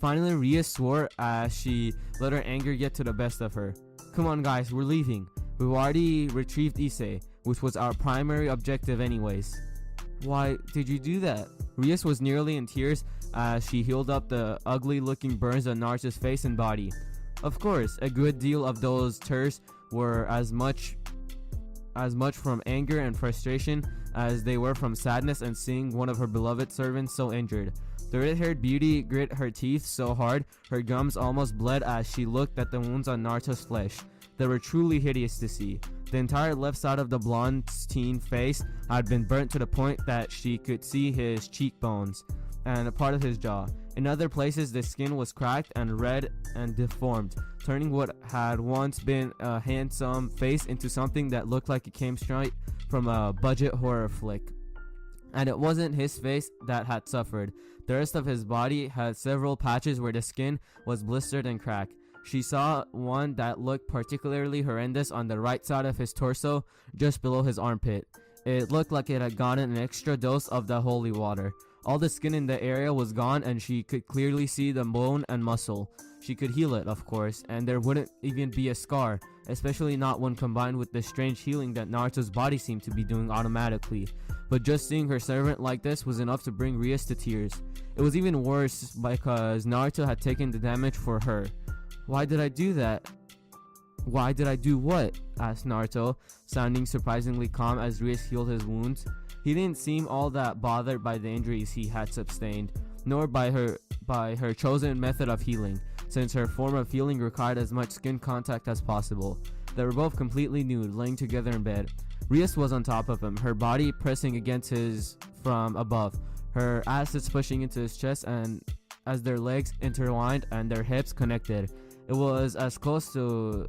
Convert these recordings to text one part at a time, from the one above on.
Finally, Rias swore as she let her anger get to the best of her. Come on guys, we're leaving. We've already retrieved Issei, which was our primary objective anyways. Why did you do that? Rias was nearly in tears as she healed up the ugly looking burns on Naruto's face and body. Of course, a good deal of those tears were as much from anger and frustration as they were from sadness and seeing one of her beloved servants so injured. The red-haired beauty grit her teeth so hard her gums almost bled as she looked at the wounds on Naruto's flesh. They were truly hideous to see. The entire left side of the blonde's teen face had been burnt to the point that she could see his cheekbones and a part of his jaw. In other places, the skin was cracked and red and deformed, turning what had once been a handsome face into something that looked like it came straight from a budget horror flick. And it wasn't his face that had suffered. The rest of his body had several patches where the skin was blistered and cracked. She saw one that looked particularly horrendous on the right side of his torso, just below his armpit. It looked like it had gotten an extra dose of the holy water. All the skin in the area was gone and she could clearly see the bone and muscle. She could heal it, of course, and there wouldn't even be a scar, especially not when combined with the strange healing that Naruto's body seemed to be doing automatically. But just seeing her servant like this was enough to bring Rias to tears. It was even worse because Naruto had taken the damage for her. Why did I do that? Why did I do what? Asked Naruto, sounding surprisingly calm as Rias healed his wounds. He didn't seem all that bothered by the injuries he had sustained, nor by her chosen method of healing, since her form of healing required as much skin contact as possible. They were both completely nude, laying together in bed. Rias was on top of him, her body pressing against his from above, her acids pushing into his chest, and as their legs intertwined and their hips connected. It was as close to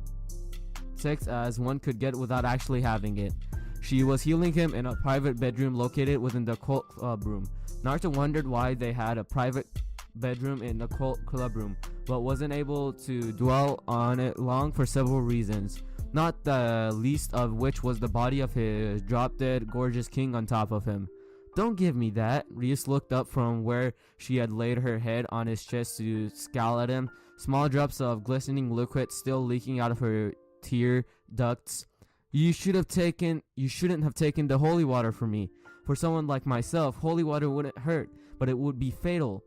sex as one could get without actually having it. She was healing him in a private bedroom located within the cult club room. Naruto wondered why they had a private bedroom in the cult club room, but wasn't able to dwell on it long for several reasons, not the least of which was the body of his drop-dead gorgeous king on top of him. Don't give me that. Rias looked up from where she had laid her head on his chest to scowl at him, small drops of glistening liquid still leaking out of her tear ducts. You shouldn't have taken the holy water from me. For someone like myself, holy water wouldn't hurt, but it would be fatal.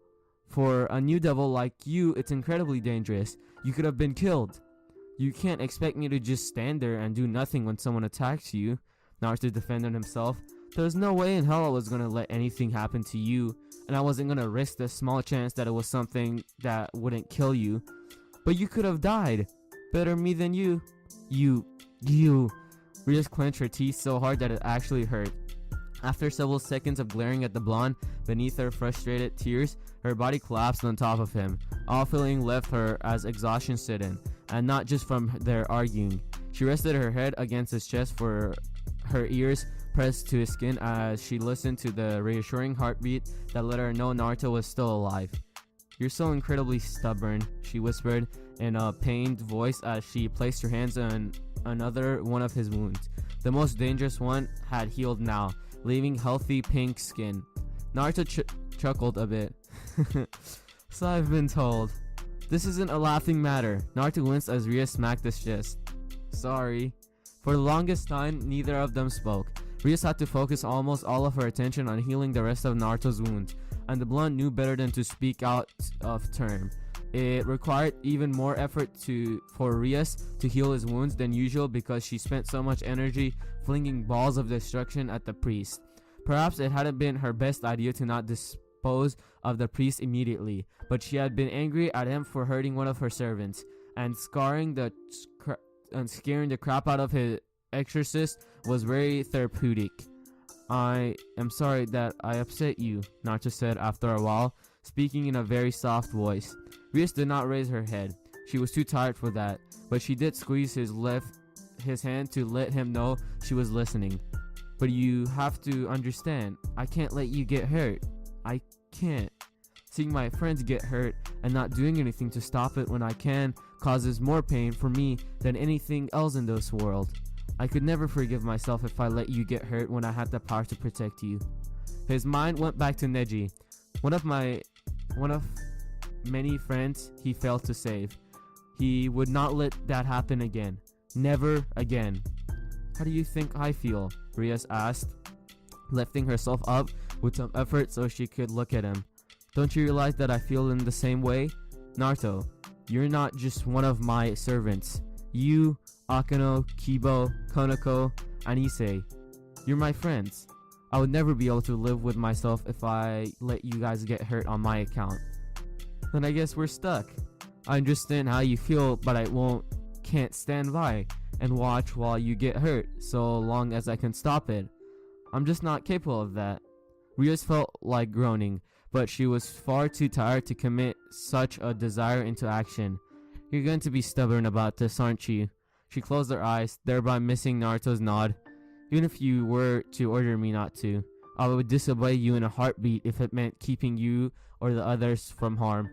For a new devil like you, it's incredibly dangerous. You could have been killed. You can't expect me to just stand there and do nothing when someone attacks you. Naruto defended himself. There's no way in hell I was gonna let anything happen to you, and I wasn't gonna risk the small chance that it was something that wouldn't kill you. But you could have died. Better me than you. You. Rias clenched her teeth so hard that it actually hurt. After several seconds of glaring at the blonde beneath her frustrated tears, her body collapsed on top of him. All feeling left her as exhaustion set in, and not just from their arguing. She rested her head against his chest, for her ears pressed to his skin as she listened to the reassuring heartbeat that let her know Naruto was still alive. You're so incredibly stubborn, she whispered in a pained voice as she placed her hands on another one of his wounds. The most dangerous one had healed now, leaving healthy pink skin. Naruto chuckled a bit. So I've been told. This isn't a laughing matter. Naruto winced as Rias smacked his chest. Sorry. For the longest time, neither of them spoke. Rias had to focus almost all of her attention on healing the rest of Naruto's wounds, and the blonde knew better than to speak out of turn. It required even more effort for Rias to heal his wounds than usual because she spent so much energy flinging balls of destruction at the priest. Perhaps it hadn't been her best idea to not dispose of the priest immediately, but she had been angry at him for hurting one of her servants, and scaring the crap out of his exorcist was very therapeutic. I am sorry that I upset you, Naruto said after a while, speaking in a very soft voice. Rias did not raise her head. She was too tired for that, but she did squeeze his hand to let him know she was listening. But you have to understand, I can't let you get hurt. I can't. Seeing my friends get hurt and not doing anything to stop it when I can causes more pain for me than anything else in this world. I could never forgive myself if I let you get hurt when I had the power to protect you. His mind went back to Neji. One of many friends he failed to save. He would not let that happen again. Never again. How do you think I feel? Rias asked, lifting herself up with some effort so she could look at him. Don't you realize that I feel in the same way? Naruto, you're not just one of my servants. You, Akeno, Kibo, Konako, and Issei, you're my friends. I would never be able to live with myself if I let you guys get hurt on my account. Then I guess we're stuck. I understand how you feel, but can't stand by and watch while you get hurt so long as I can stop it. I'm just not capable of that. Rias felt like groaning, but she was far too tired to commit such a desire into action. You're going to be stubborn about this, aren't you? She closed her eyes, thereby missing Naruto's nod. Even if you were to order me not to, I would disobey you in a heartbeat if it meant keeping you or the others from harm.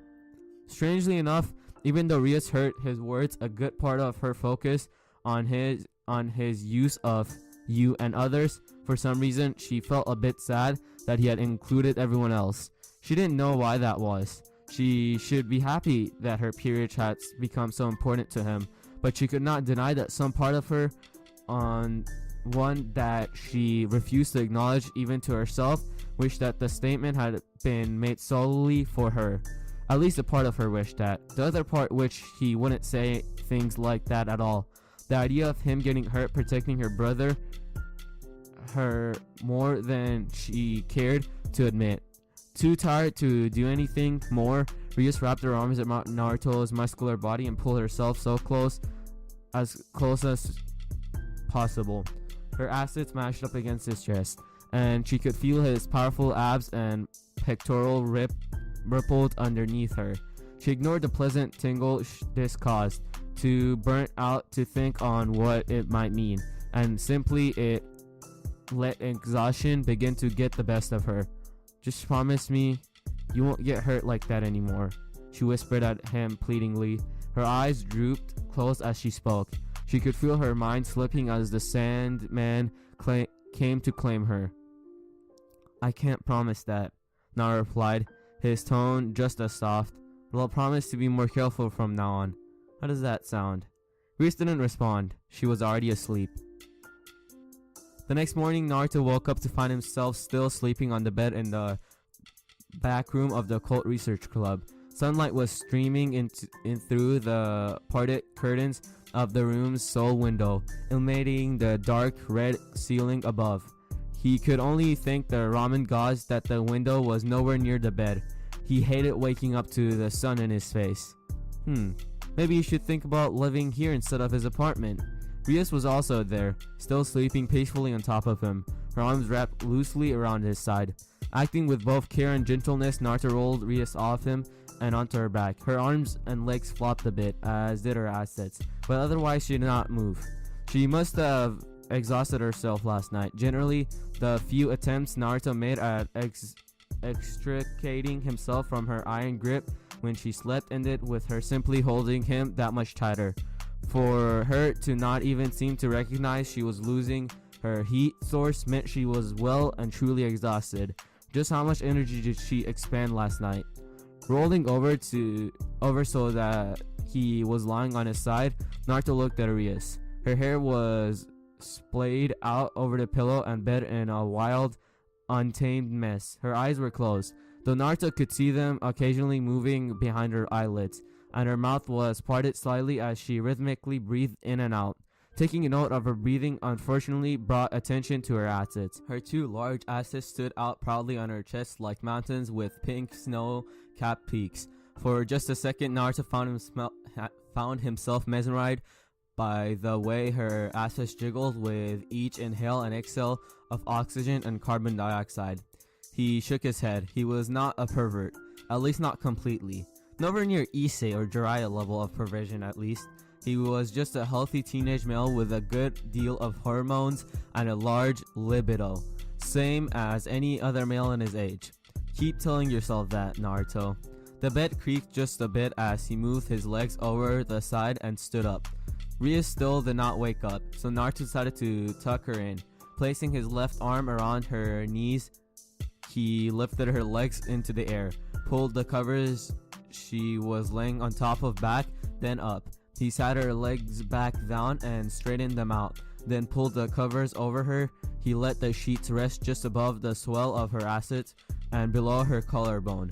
Strangely enough, even though Rias heard his words, a good part of her focus on his use of you and others. For some reason, she felt a bit sad that he had included everyone else. She didn't know why that was. She should be happy that her peerage had become so important to him, but she could not deny that some part of her, on one that she refused to acknowledge even to herself, wished that the statement had been made solely for her. At least a part of her wished that. The other part wished he wouldn't say things like that at all. The idea of him getting hurt protecting her brother her more than she cared to admit. Too tired to do anything more, Rias wrapped her arms around Naruto's muscular body and pulled herself as close as possible. Her acids mashed up against his chest, and she could feel his powerful abs and pectoral rippled underneath her. She ignored the pleasant tingle this caused, too burnt out to think on what it might mean, and simply it let exhaustion begin to get the best of her. Just promise me you won't get hurt like that anymore, she whispered at him pleadingly. Her eyes drooped closed as she spoke. She could feel her mind slipping as the Sandman came to claim her. I can't promise that, Naruto replied, his tone just as soft, but I'll promise to be more careful from now on. How does that sound? Rias didn't respond. She was already asleep. The next morning, Naruto woke up to find himself still sleeping on the bed in the back room of the Occult Research Club. Sunlight was streaming in through the parted curtains of the room's sole window, illuminating the dark red ceiling above. He could only thank the ramen gods that the window was nowhere near the bed. He hated waking up to the sun in his face. Maybe he should think about living here instead of his apartment. Rias was also there, still sleeping peacefully on top of him, her arms wrapped loosely around his side. Acting with both care and gentleness, Naruto rolled Rias off him and onto her back. Her arms and legs flopped a bit, as did her assets, but otherwise she did not move. She must have exhausted herself last night. Generally, the few attempts Naruto made at extricating himself from her iron grip when she slept ended with her simply holding him that much tighter. For her to not even seem to recognize she was losing her heat source meant she was well and truly exhausted. Just how much energy did she expend last night? Rolling over so that he was lying on his side, Naruto looked at Rias. Her hair was splayed out over the pillow and bed in a wild, untamed mess. Her eyes were closed, though Naruto could see them occasionally moving behind her eyelids, and her mouth was parted slightly as she rhythmically breathed in and out. Taking note of her breathing unfortunately brought attention to her assets. Her two large assets stood out proudly on her chest like mountains with pink snow-capped peaks. For just a second, Naruto found himself mesmerized by the way her assets jiggled with each inhale and exhale of oxygen and carbon dioxide. He shook his head. He was not a pervert, at least not completely. Nowhere near Issei or Jiraiya level of perversion, at least. He was just a healthy teenage male with a good deal of hormones and a large libido, same as any other male in his age. Keep telling yourself that, Naruto. The bed creaked just a bit as he moved his legs over the side and stood up. Rias still did not wake up, so Naruto decided to tuck her in. Placing his left arm around her knees, he lifted her legs into the air, pulled the covers she was laying on top of back, then up. He sat her legs back down and straightened them out, then pulled the covers over her. He let the sheets rest just above the swell of her assets and below her collarbone.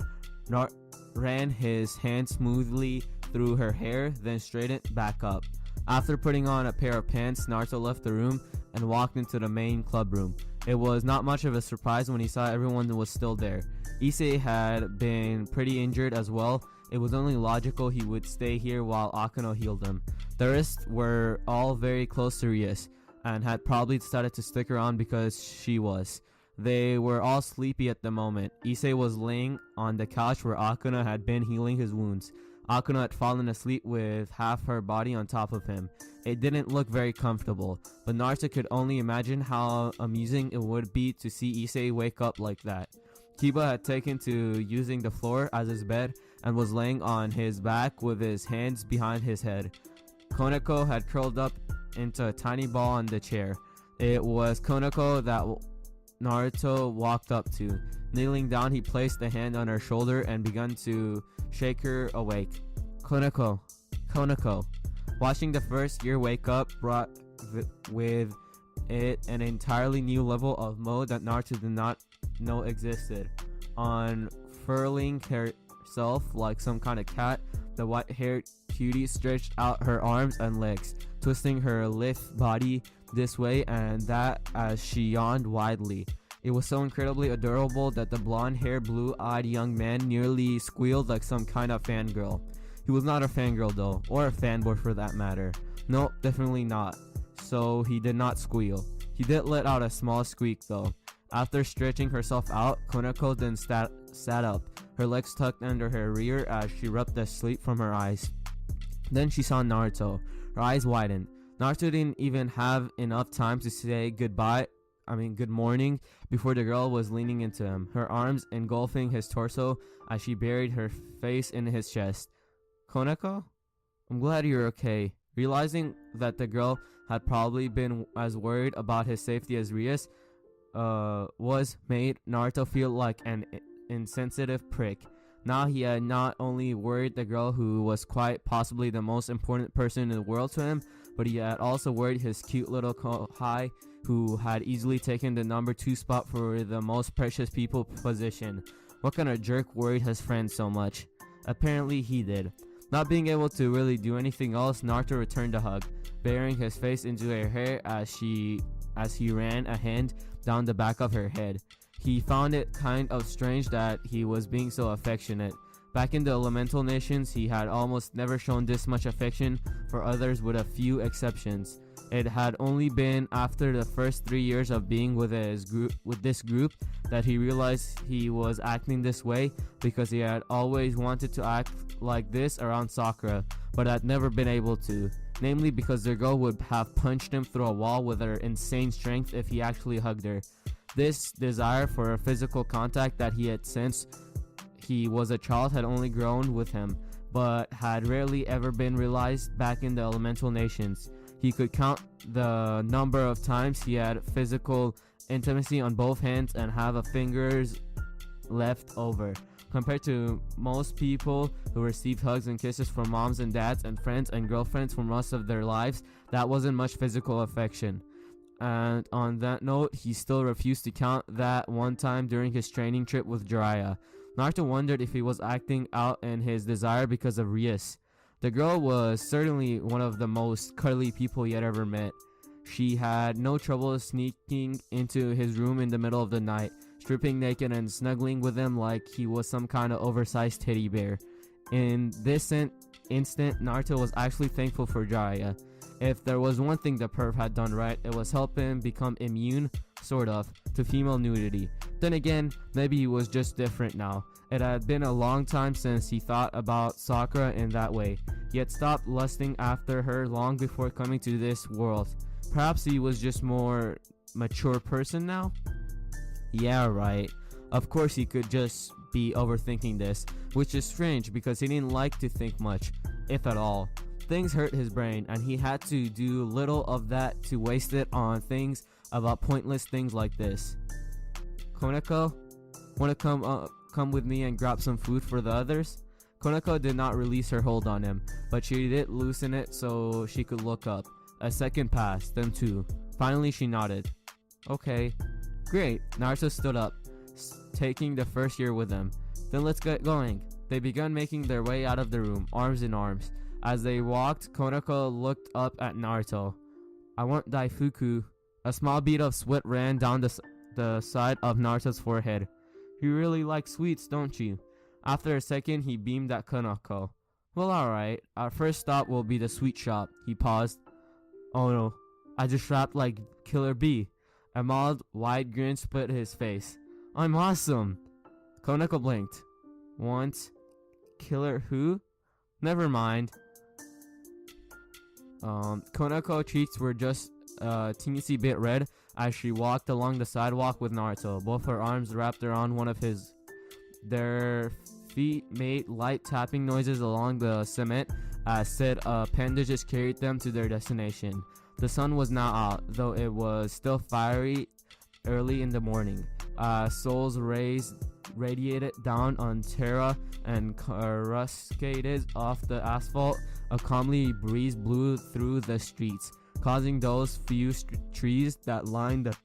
Ran his hand smoothly through her hair, then straightened back up. After putting on a pair of pants, Naruto left the room and walked into the main club room. It was not much of a surprise when he saw everyone was still there. Issei had been pretty injured as well. It was only logical he would stay here while Akeno healed him. The rest were all very close to Rias and had probably started to stick around because she was. They were all sleepy at the moment. Issei was laying on the couch where Akeno had been healing his wounds. Akeno had fallen asleep with half her body on top of him. It didn't look very comfortable, but Naruto could only imagine how amusing it would be to see Issei wake up like that. Kiba had taken to using the floor as his bed and was laying on his back with his hands behind his head. Koneko had curled up into a tiny ball on the chair. It was Koneko that Naruto walked up to. Kneeling down, he placed a hand on her shoulder and began to shake her awake. Koneko. Watching the first year wake up brought with it an entirely new level of mode that Naruto did not know existed. Unfurling herself like some kind of cat, the white-haired cutie stretched out her arms and legs, twisting her lithe body this way and that as she yawned widely. It was so incredibly adorable that the blonde-haired, blue-eyed young man nearly squealed like some kind of fangirl. He was not a fangirl though, or a fanboy for that matter. Nope, definitely not. So he did not squeal. He did let out a small squeak though. After stretching herself out, Koneko then sat up, her legs tucked under her rear as she rubbed the sleep from her eyes. Then she saw Naruto. Her eyes widened. Naruto didn't even have enough time to say good morning before the girl was leaning into him, her arms engulfing his torso as she buried her face in his chest. Koneko? I'm glad you're okay. Realizing that the girl had probably been as worried about his safety as Rias was made Naruto feel like an insensitive prick. Now he had not only worried the girl who was quite possibly the most important person in the world to him, but he had also worried his cute little Kohai who had easily taken the number 2 spot for the most precious people position. What kind of jerk worried his friend so much? Apparently he did. Not being able to really do anything else, Naruto returned a hug, burying his face into her hair as he ran a hand down the back of her head. He found it kind of strange that he was being so affectionate. Back in the elemental nations, he had almost never shown this much affection for others with a few exceptions. It had only been after the first 3 years of being with this group that he realized he was acting this way, because he had always wanted to act like this around Sakura, but had never been able to. Namely because the girl would have punched him through a wall with her insane strength if he actually hugged her. This desire for physical contact that he had since he was a child had only grown with him, but had rarely ever been realized back in the elemental nations. He could count the number of times he had physical intimacy on both hands and have a fingers left over. Compared to most people who received hugs and kisses from moms and dads and friends and girlfriends for most of their lives, that wasn't much physical affection. And on that note, he still refused to count that one time during his training trip with Jiraiya. Naruto wondered if he was acting out in his desire because of Rias. The girl was certainly one of the most cuddly people he had ever met. She had no trouble sneaking into his room in the middle of the night, stripping naked and snuggling with him like he was some kind of oversized teddy bear. In this instant, Naruto was actually thankful for Jiraiya. If there was one thing the perv had done right, it was help him become immune, sort of, to female nudity. Then again, maybe he was just different now. It had been a long time since he thought about Sakura in that way. He had stopped lusting after her long before coming to this world. Perhaps he was just more mature person now? Yeah, right. Of course he could just be overthinking this, which is strange because he didn't like to think much, if at all. Things hurt his brain, and he had to do little of that to waste it on things about pointless things like this. Koneko, wanna come with me and grab some food for the others? Konako did not release her hold on him, but she did loosen it so she could look up. A second passed, then two. Finally, she nodded. Okay. Great. Naruto stood up, taking the first year with him. Then let's get going. They began making their way out of the room, arms in arms. As they walked, Konako looked up at Naruto. I want Daifuku. A small bead of sweat ran down the side of Naruto's forehead. You really like sweets, don't you? After a second, he beamed at Konako. Well, alright. Our first stop will be the sweet shop. He paused. Oh no. I just rapped like Killer Bee. A mild, wide grin split his face. I'm awesome. Konako blinked. Once. Killer who? Never mind. Konako cheeks were just a teensy bit red as she walked along the sidewalk with Naruto, both her arms wrapped around one of his. Their feet made light tapping noises along the cement as said appendages carried them to their destination. The sun was now out, though it was still fiery early in the morning. Soul's rays radiated down on Terra and coruscated off the asphalt. A calmly breeze blew through the streets, causing those few trees that lined the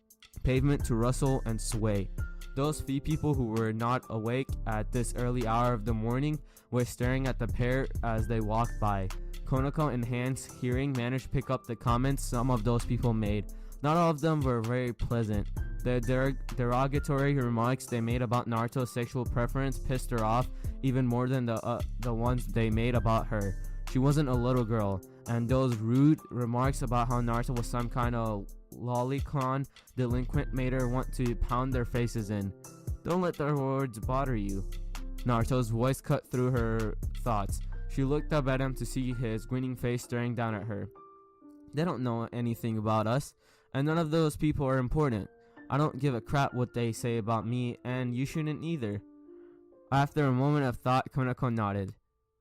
pavement to rustle and sway. Those few people who were not awake at this early hour of the morning were staring at the pair as they walked by. Konako, enhanced hearing, managed to pick up the comments some of those people made. Not all of them were very pleasant. The derogatory remarks they made about Naruto's sexual preference pissed her off even more than the ones they made about her. She wasn't a little girl, and those rude remarks about how Naruto was some kind of lolicon delinquent made her want to pound their faces in. Don't let their words bother you. Naruto's voice cut through her thoughts. She looked up at him to see his grinning face staring down at her. They don't know anything about us, and none of those people are important. I don't give a crap what they say about me, and you shouldn't either. After a moment of thought, Konako nodded.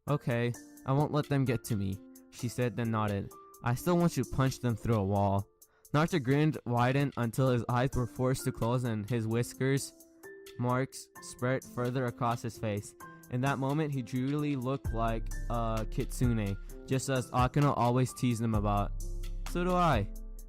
Okay, I won't let them get to me, she said, then nodded. I still want you to punch them through a wall. Naruto grinned widened until his eyes were forced to close and his whiskers marks spread further across his face. In that moment, he truly looked like a kitsune, just as Akeno always teased him about. So do I.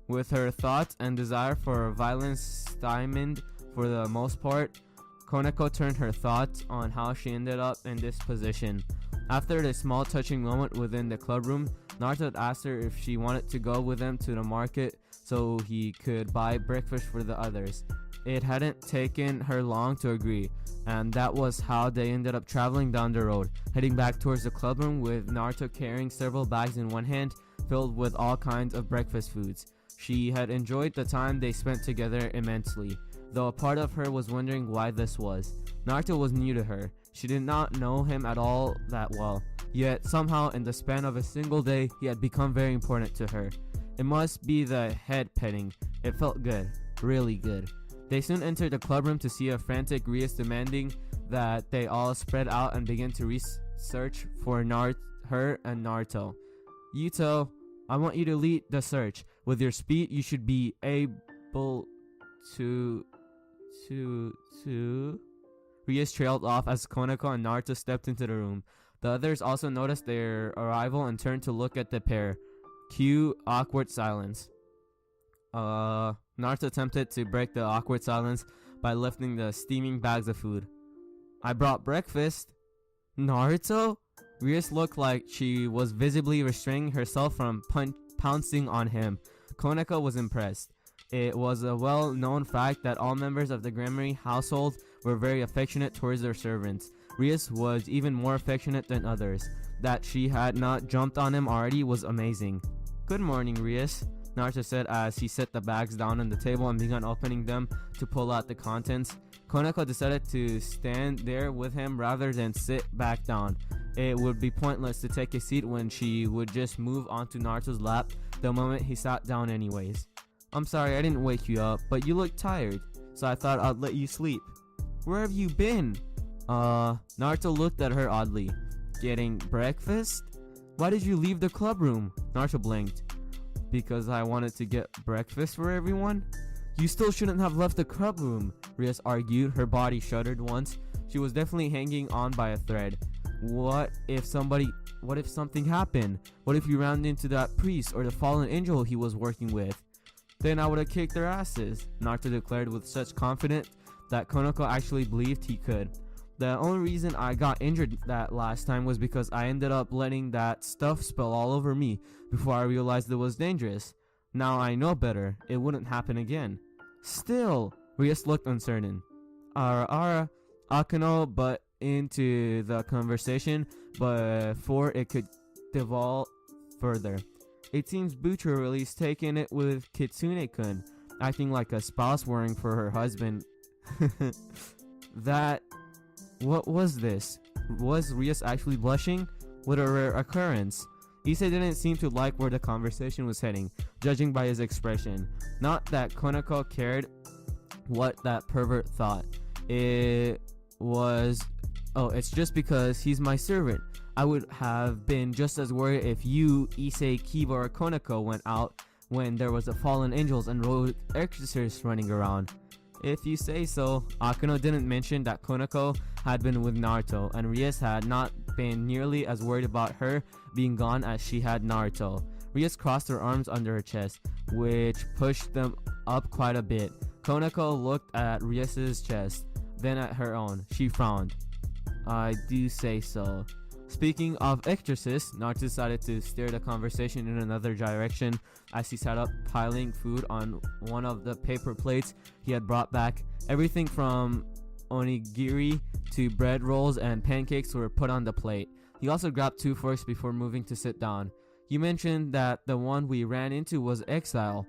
With her thoughts and desire for violence stymied for the most part, Konako turned her thoughts on how she ended up in this position. After the small touching moment within the club room, Naruto asked her if she wanted to go with him to the market so he could buy breakfast for the others. It hadn't taken her long to agree, and that was how they ended up traveling down the road, heading back towards the club room with Naruto carrying several bags in one hand filled with all kinds of breakfast foods. She had enjoyed the time they spent together immensely, though a part of her was wondering why this was. Naruto was new to her. She did not know him at all that well, yet somehow in the span of a single day he had become very important to her. It must be the head petting. It felt good, really good. They soon entered the clubroom to see a frantic Rias demanding that they all spread out and begin to search for her and Naruto. Yuto, I want you to lead the search. With your speed, you should be able to... Rias trailed off as Konako and Naruto stepped into the room. The others also noticed their arrival and turned to look at the pair. Cue awkward silence. Naruto attempted to break the awkward silence by lifting the steaming bags of food. I brought breakfast. Naruto? Rias looked like she was visibly restraining herself from pouncing on him. Konako was impressed. It was a well-known fact that all members of the Gremory household were very affectionate towards their servants. Rias was even more affectionate than others. That she had not jumped on him already was amazing. Good morning, Rias, Naruto said as he set the bags down on the table and began opening them to pull out the contents. Konako decided to stand there with him rather than sit back down. It would be pointless to take a seat when she would just move onto Naruto's lap the moment he sat down anyways. I'm sorry I didn't wake you up, but you look tired, so I thought I'd let you sleep. Where have you been? Naruto looked at her oddly. Getting breakfast? Why did you leave the club room? Naruto blinked. Because I wanted to get breakfast for everyone? You still shouldn't have left the club room, Rias argued. Her body shuddered once. She was definitely hanging on by a thread. What if something happened? What if you ran into that priest or the fallen angel he was working with? Then I would have kicked their asses, Naruto declared with such confidence that Konoko actually believed he could. The only reason I got injured that last time was because I ended up letting that stuff spill all over me before I realized it was dangerous. Now I know better. It wouldn't happen again. Still, Rias looked uncertain. Akeno butt into the conversation before it could devolve further. It seems Butcher released taking it with Kitsune-kun, acting like a spouse worrying for her husband. What was this? Was Rias actually blushing? What a rare occurrence. Issei didn't seem to like where the conversation was heading, judging by his expression. Not that Konoko cared what that pervert thought. It's just because he's my servant. I would have been just as worried if you, Issei, Kiba, or Konoko went out when there was a fallen angels and rogue exorcists running around. If you say so. Akeno didn't mention that Konoko had been with Naruto, and Rias had not been nearly as worried about her being gone as she had Naruto. Rias crossed her arms under her chest, which pushed them up quite a bit. Konoko looked at Rias's chest, then at her own. She frowned. I do say so. Speaking of exorcists, Naruto decided to steer the conversation in another direction as he sat up piling food on one of the paper plates he had brought back. Everything from onigiri to bread rolls and pancakes were put on the plate. He also grabbed 2 forks before moving to sit down. You mentioned that the one we ran into was Exile.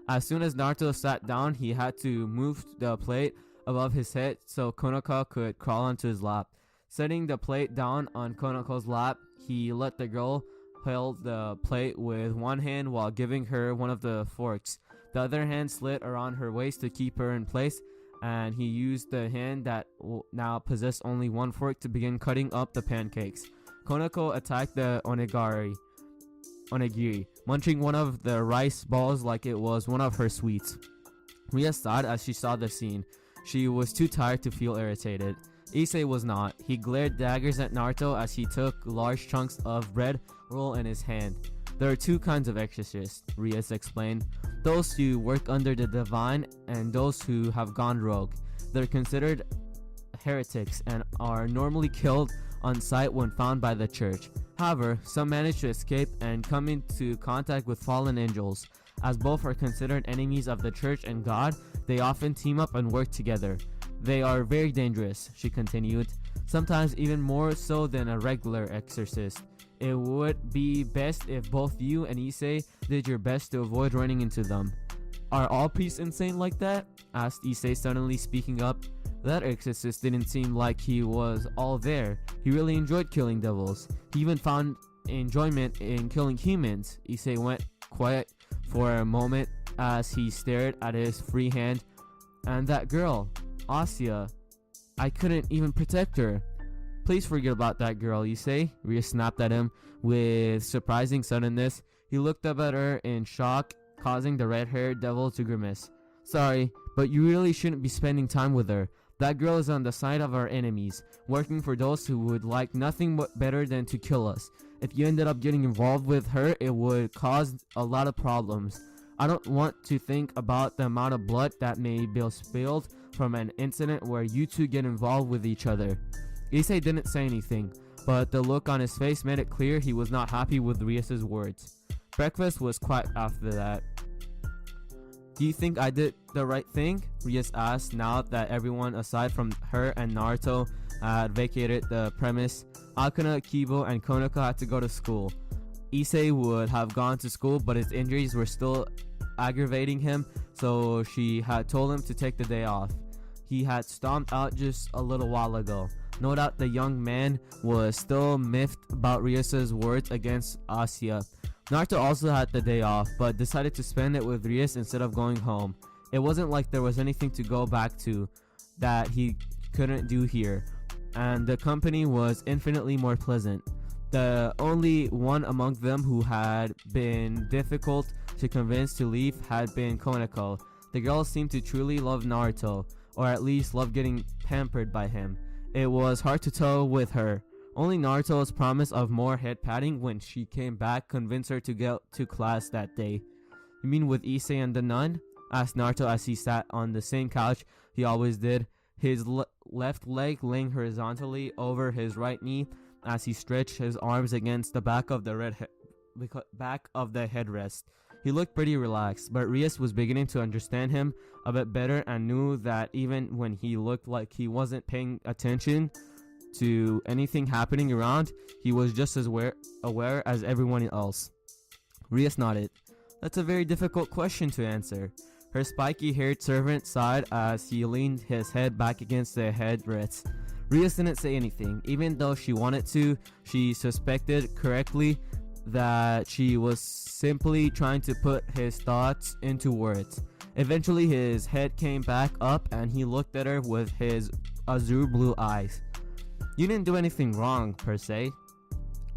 As soon as Naruto sat down, he had to move the plate above his head so Konoko could crawl onto his lap. Setting the plate down on Konoko's lap, he let the girl hold the plate with one hand while giving her one of the forks. The other hand slid around her waist to keep her in place, and he used the hand that now possessed only one fork to begin cutting up the pancakes. Konoko attacked the onigiri, munching one of the rice balls like it was one of her sweets. Ria sighed as she saw the scene. She was too tired to feel irritated. Issei was not. He glared daggers at Naruto as he took large chunks of bread roll in his hand. There are 2 kinds of exorcists, Rias explained. Those who work under the divine and those who have gone rogue. They're considered heretics and are normally killed on sight when found by the church. However, some manage to escape and come into contact with fallen angels. As both are considered enemies of the church and God, they often team up and work together. They are very dangerous, she continued, sometimes even more so than a regular exorcist. It would be best if both you and Issei did your best to avoid running into them. Are all priests insane like that? Asked Issei, suddenly speaking up. That exorcist didn't seem like he was all there. He really enjoyed killing devils. He even found enjoyment in killing humans. Issei went quiet for a moment as he stared at his free hand. And that girl, Asya, I couldn't even protect her. Please forget about that girl, Issei. Ria snapped at him with surprising suddenness. He looked up at her in shock, causing the red-haired devil to grimace. Sorry, but you really shouldn't be spending time with her. That girl is on the side of our enemies, working for those who would like nothing better than to kill us. If you ended up getting involved with her, it would cause a lot of problems. I don't want to think about the amount of blood that may be spilled from an incident where you two get involved with each other. Issei didn't say anything, but the look on his face made it clear he was not happy with Rias' words. Breakfast was quiet after that. Do you think I did the right thing? Rias asked now that everyone aside from her and Naruto had vacated the premise. Akeno, Kibo, and Konoko had to go to school. Issei would have gone to school, but his injuries were still aggravating him, so she had told him to take the day off. He had stomped out just a little while ago. No doubt the young man was still miffed about Rias' words against Asya. Naruto also had the day off, but decided to spend it with Rias instead of going home. It wasn't like there was anything to go back to that he couldn't do here, and the company was infinitely more pleasant. The only one among them who had been difficult to convince to leave had been Konoko. The girl seemed to truly love Naruto, or at least love getting pampered by him. It was hard to tell with her. Only Naruto's promise of more head patting when she came back convinced her to get to class that day. You mean with Issei and the nun? Asked Naruto as he sat on the same couch he always did, his left leg laying horizontally over his right knee as he stretched his arms against the back of the headrest. He looked pretty relaxed, but Rias was beginning to understand him a bit better and knew that even when he looked like he wasn't paying attention to anything happening around, he was just as aware as everyone else. Rias nodded. That's a very difficult question to answer. Her spiky-haired servant sighed as he leaned his head back against the headrest. Rias didn't say anything, even though she wanted to. She suspected correctly that she was simply trying to put his thoughts into words. Eventually his head came back up and he looked at her with his azure blue eyes. You didn't do anything wrong, per se.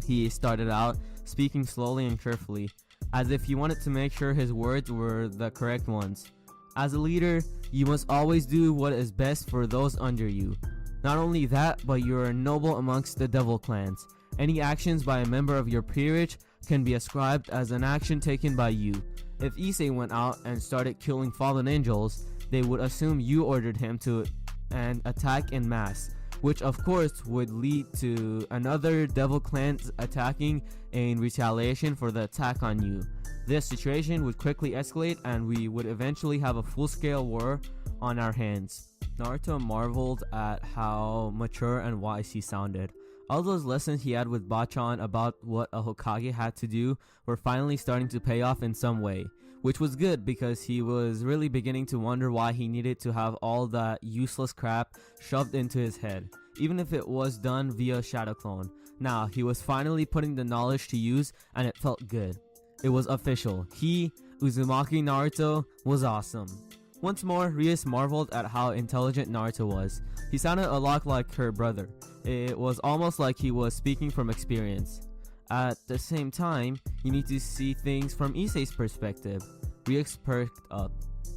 He started out, speaking slowly and carefully, as if he wanted to make sure his words were the correct ones. As a leader, you must always do what is best for those under you. Not only that, but you are noble amongst the devil clans. Any actions by a member of your peerage can be ascribed as an action taken by you. If Issei went out and started killing fallen angels, they would assume you ordered him to and attack en masse, which of course would lead to another devil clan attacking in retaliation for the attack on you. This situation would quickly escalate and we would eventually have a full-scale war on our hands. Naruto marveled at how mature and wise he sounded. All those lessons he had with Bachan about what a Hokage had to do were finally starting to pay off in some way, which was good because he was really beginning to wonder why he needed to have all that useless crap shoved into his head, even if it was done via Shadow Clone. Now, he was finally putting the knowledge to use and it felt good. It was official. He, Uzumaki Naruto, was awesome. Once more, Rias marveled at how intelligent Naruto was. He sounded a lot like her brother. It was almost like he was speaking from experience. At the same time, you need to see things from Issei's perspective. Rias perked up.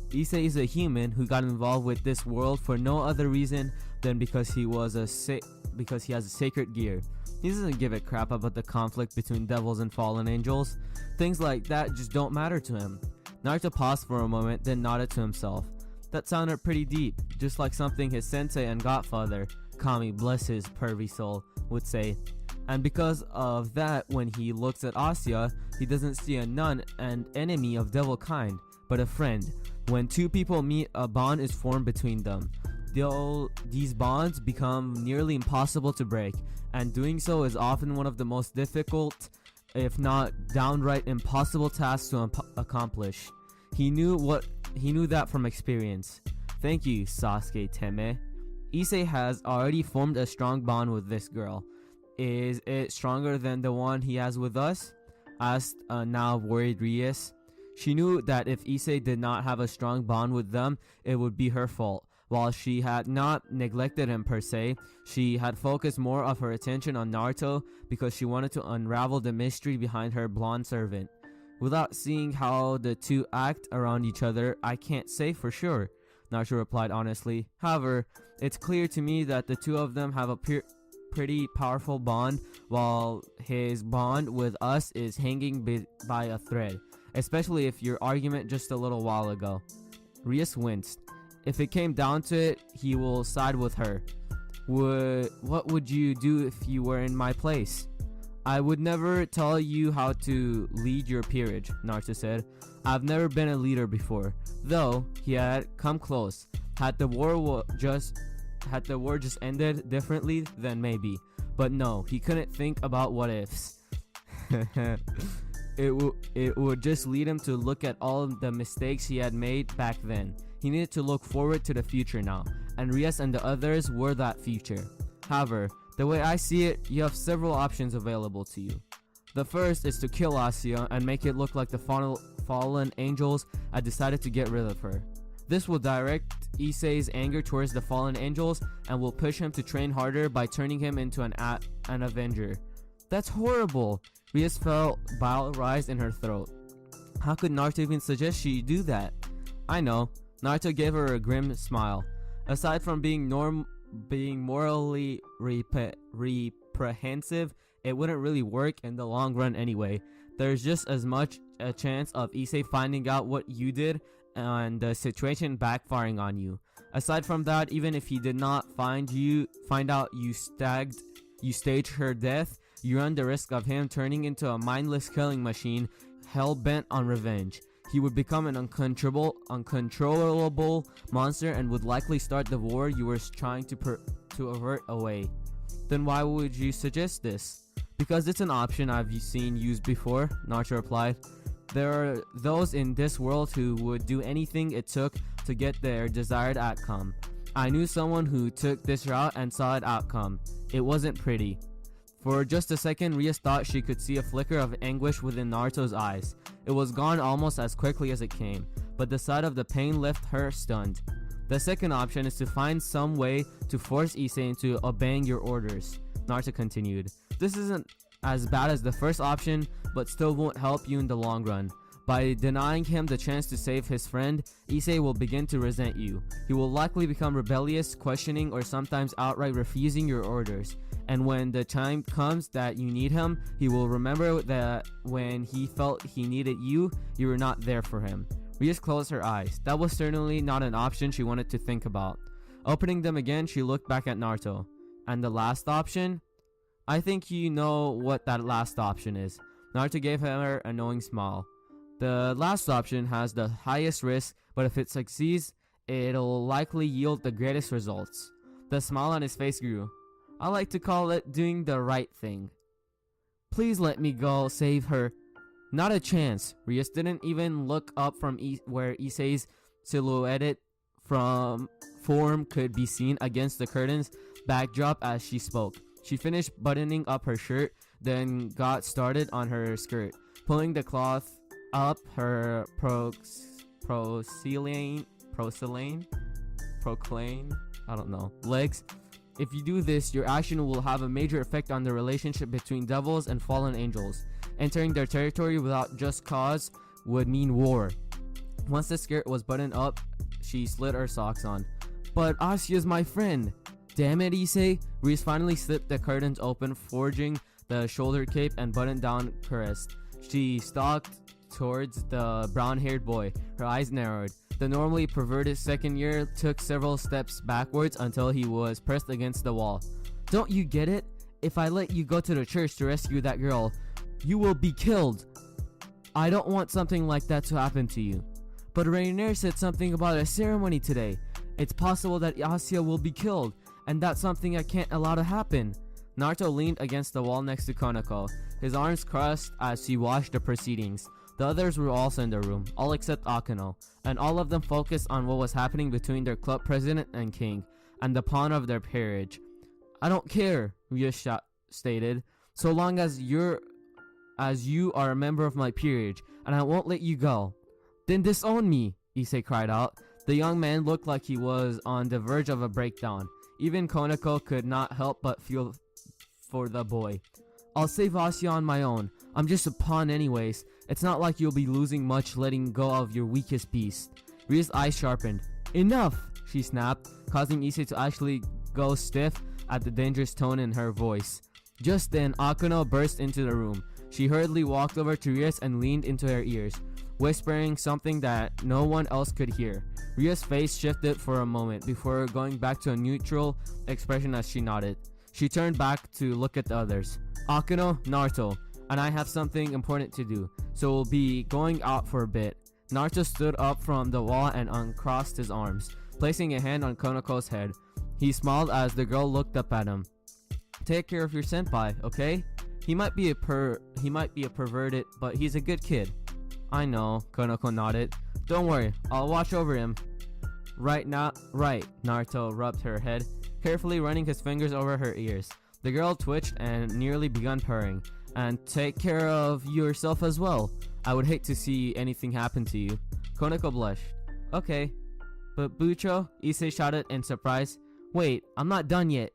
Issei is a human who got involved with this world for no other reason than because he has a sacred gear. He doesn't give a crap about the conflict between devils and fallen angels. Things like that just don't matter to him. Naruto paused for a moment, then nodded to himself. That sounded pretty deep, just like something his sensei and godfather, Kami bless his pervy soul, would say. And because of that, when he looks at Asya, he doesn't see a nun and enemy of devil kind, but a friend. When two people meet, a bond is formed between them. These bonds become nearly impossible to break, and doing so is often one of the most difficult, if not downright impossible tasks to accomplish. He knew that from experience. Thank you, Sasuke Teme. Issei has already formed a strong bond with this girl. Is it stronger than the one he has with us? Asked now worried Rias. She knew that if Issei did not have a strong bond with them, it would be her fault. While she had not neglected him per se, she had focused more of her attention on Naruto because she wanted to unravel the mystery behind her blonde servant. Without seeing how the two act around each other, I can't say for sure, Naruto replied honestly. However, it's clear to me that the two of them have a pretty powerful bond, while his bond with us is hanging by a thread, especially if your argument just a little while ago. Rias winced. If it came down to it, he will side with her. What would you do if you were in my place? I would never tell you how to lead your peerage, Naruto said. I've never been a leader before, though he had come close. Had the war just ended differently, then maybe. But no, he couldn't think about what ifs. It would just lead him to look at all the mistakes he had made back then. He needed to look forward to the future now, and Rias and the others were that future. However, the way I see it, you have several options available to you. The first is to kill Asya and make it look like the fallen angels had decided to get rid of her. This will direct Issei's anger towards the fallen angels and will push him to train harder by turning him into an avenger. That's horrible! Rias felt bile rise in her throat. How could Naruto even suggest she do that? I know. Naruto gave her a grim smile. Aside from being morally repugnant apprehensive, it wouldn't really work in the long run anyway. There's just as much a chance of Issei finding out what you did and the situation backfiring on you. Aside from that, even if he did not find out you staged her death, you run the risk of him turning into a mindless killing machine hell-bent on revenge. He would become an uncontrollable monster and would likely start the war you were trying to avert away. Then why would you suggest this? Because it's an option I've seen used before, Naruto replied. There are those in this world who would do anything it took to get their desired outcome. I knew someone who took this route and saw an outcome. It wasn't pretty. For just a second, Rias thought she could see a flicker of anguish within Naruto's eyes. It was gone almost as quickly as it came, but the sight of the pain left her stunned. The second option is to find some way to force Issei into obeying your orders, Naruto continued. This isn't as bad as the first option, but still won't help you in the long run. By denying him the chance to save his friend, Issei will begin to resent you. He will likely become rebellious, questioning, or sometimes outright refusing your orders. And when the time comes that you need him, he will remember that when he felt he needed you, you were not there for him. Rias closed her eyes. That was certainly not an option she wanted to think about. Opening them again, she looked back at Naruto. And the last option? I think you know what that last option is. Naruto gave her a knowing smile. The last option has the highest risk, but if it succeeds, it'll likely yield the greatest results. The smile on his face grew. I like to call it doing the right thing. Please let me go save her. Not a chance. Rias didn't even look up from where Issei's silhouetted form could be seen against the curtain's backdrop as she spoke. She finished buttoning up her shirt, then got started on her skirt, pulling the cloth up her legs. If you do this, your action will have a major effect on the relationship between devils and fallen angels. Entering their territory without just cause would mean war. Once the skirt was buttoned up, she slid her socks on. But Asia's my friend. Damn it, Issei. Rias finally slipped the curtains open, forging the shoulder cape and buttoned down caressed. She stalked towards the brown-haired boy. Her eyes narrowed. The normally perverted second year took several steps backwards until he was pressed against the wall. Don't you get it? If I let you go to the church to rescue that girl, you will be killed. I don't want something like that to happen to you. But Rainier said something about a ceremony today. It's possible that Asia will be killed, and that's something I can't allow to happen. Naruto leaned against the wall next to Konako, his arms crossed as he watched the proceedings. The others were also in the room, all except Akeno, and all of them focused on what was happening between their club president and king, and the pawn of their peerage. I don't care, Rias stated, so long as you are a member of my peerage, and I won't let you go. Then disown me, Issei cried out. The young man looked like he was on the verge of a breakdown. Even Konako could not help but feel for the boy. I'll save Asia on my own. I'm just a pawn anyways. It's not like you'll be losing much letting go of your weakest beast. Ria's eyes sharpened. Enough, she snapped, causing Issei to actually go stiff at the dangerous tone in her voice. Just then, Akeno burst into the room. She hurriedly walked over to Rias and leaned into her ears, whispering something that no one else could hear. Ria's face shifted for a moment before going back to a neutral expression as she nodded. She turned back to look at the others. Akeno, Naruto, and I have something important to do, so we'll be going out for a bit. Naruto stood up from the wall and uncrossed his arms, placing a hand on Konako's head. He smiled as the girl looked up at him. Take care of your senpai, okay? He might be a perverted, but he's a good kid. I know, Konako nodded. Don't worry, I'll watch over him. Right, Naruto rubbed her head, carefully running his fingers over her ears. The girl twitched and nearly began purring. And take care of yourself as well. I would hate to see anything happen to you. Konako blushed. Okay. But Bucho, Issei shouted in surprise. Wait, I'm not done yet.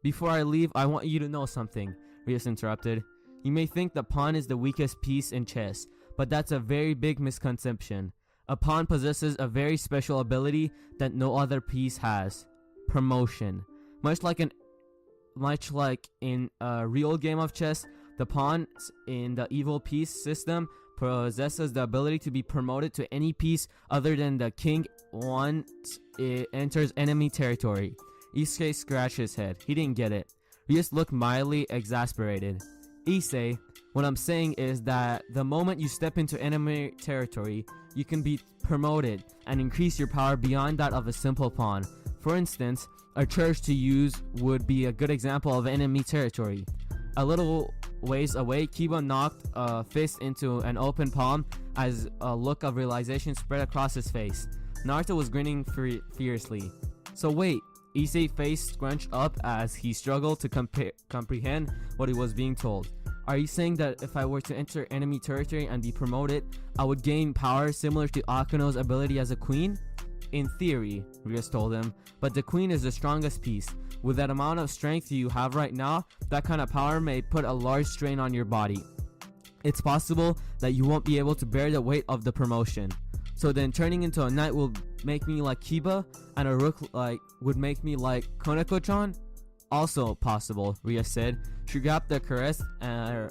Before I leave, I want you to know something, Rias interrupted. You may think the pawn is the weakest piece in chess, but that's a very big misconception. A pawn possesses a very special ability that no other piece has. Promotion. Much like much like in a real game of chess, the pawns in the evil piece system possesses the ability to be promoted to any piece other than the king once it enters enemy territory. Issei scratched his head. He didn't get it. Rias looked mildly exasperated. Issei, what I'm saying is that the moment you step into enemy territory, you can be promoted and increase your power beyond that of a simple pawn. For instance, a church to use would be a good example of enemy territory. A little ways away, Kiba knocked a fist into an open palm as a look of realization spread across his face. Naruto was grinning fiercely. So wait, Issei's face scrunched up as he struggled to comprehend what he was being told. Are you saying that if I were to enter enemy territory and be promoted, I would gain power similar to Akeno's ability as a queen? In theory, Rias told him, but the queen is the strongest piece. With that amount of strength you have right now, that kind of power may put a large strain on your body. It's possible that you won't be able to bear the weight of the promotion. So then turning into a knight will make me like Kiba, and a rook would make me like Koneko-chan? Also possible, Rias said. She grabbed the caress and her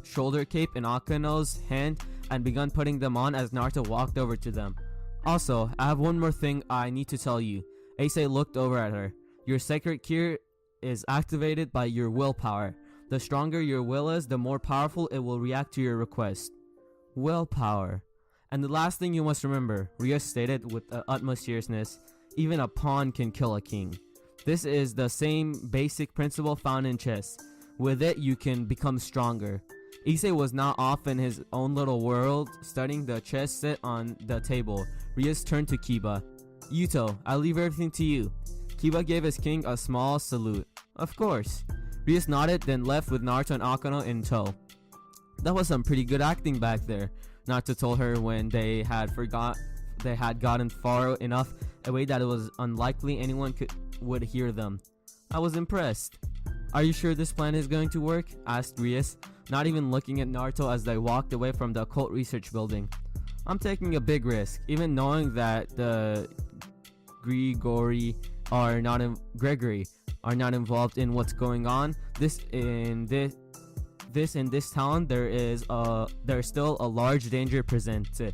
shoulder cape in Akeno's hand and began putting them on as Naruto walked over to them. Also, I have one more thing I need to tell you. Issei looked over at her. Your sacred key is activated by your willpower. The stronger your will is, the more powerful it will react to your request. Willpower. And the last thing you must remember, Rias stated with the utmost seriousness, even a pawn can kill a king. This is the same basic principle found in chess. With it, you can become stronger. Issei was now off in his own little world, studying the chess set on the table. Rias turned to Kiba. Yuto, I leave everything to you. Kiba gave his king a small salute. Of course. Rias nodded, then left with Naruto and Akeno in tow. That was some pretty good acting back there, Naruto told her when they had gotten far enough away that it was unlikely anyone would hear them. I was impressed. Are you sure this plan is going to work? Asked Rias, not even looking at Naruto as they walked away from the occult research building. I'm taking a big risk, even knowing that the Gregory are not involved in what's going on. In this town, there's still a large danger presented,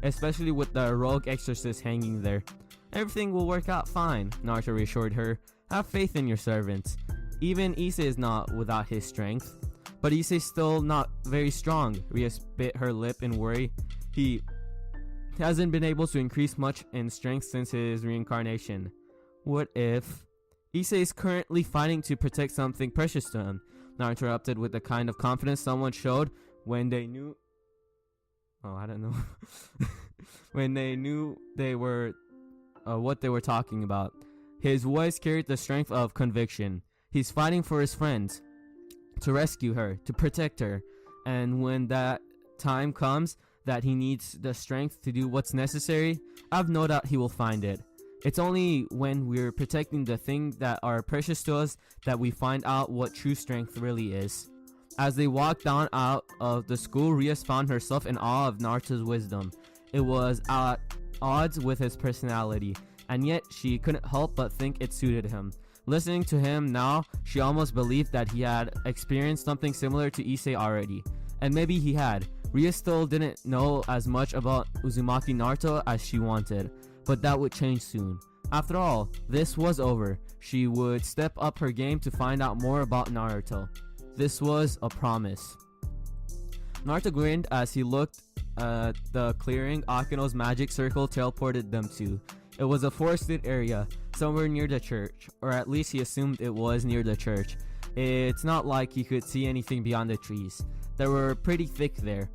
especially with the rogue exorcist hanging there. Everything will work out fine, Naruto reassured her. Have faith in your servants. Even Issei is not without his strength. But Issei's still not very strong. Rias bit her lip in worry. He hasn't been able to increase much in strength since his reincarnation. What if... Issei is currently fighting to protect something precious to him, Naruto interrupted with the kind of confidence someone showed when they knew... Oh, I don't know. When they knew they were... what they were talking about. His voice carried the strength of conviction. He's fighting for his friends, to rescue her, to protect her, and when that time comes that he needs the strength to do what's necessary, I've no doubt he will find it. It's only when we're protecting the things that are precious to us that we find out what true strength really is. As they walked down out of the school, Rias found herself in awe of Naruto's wisdom. It was at odds with his personality, and yet she couldn't help but think it suited him. Listening to him now, she almost believed that he had experienced something similar to Issei already. And maybe he had. Rias still didn't know as much about Uzumaki Naruto as she wanted, but that would change soon. After all, this was over. She would step up her game to find out more about Naruto. This was a promise. Naruto grinned as he looked at the clearing Akeno's magic circle teleported them to. It was a forested area, somewhere near the church, or at least he assumed it was near the church. It's not like he could see anything beyond the trees. They were pretty thick there.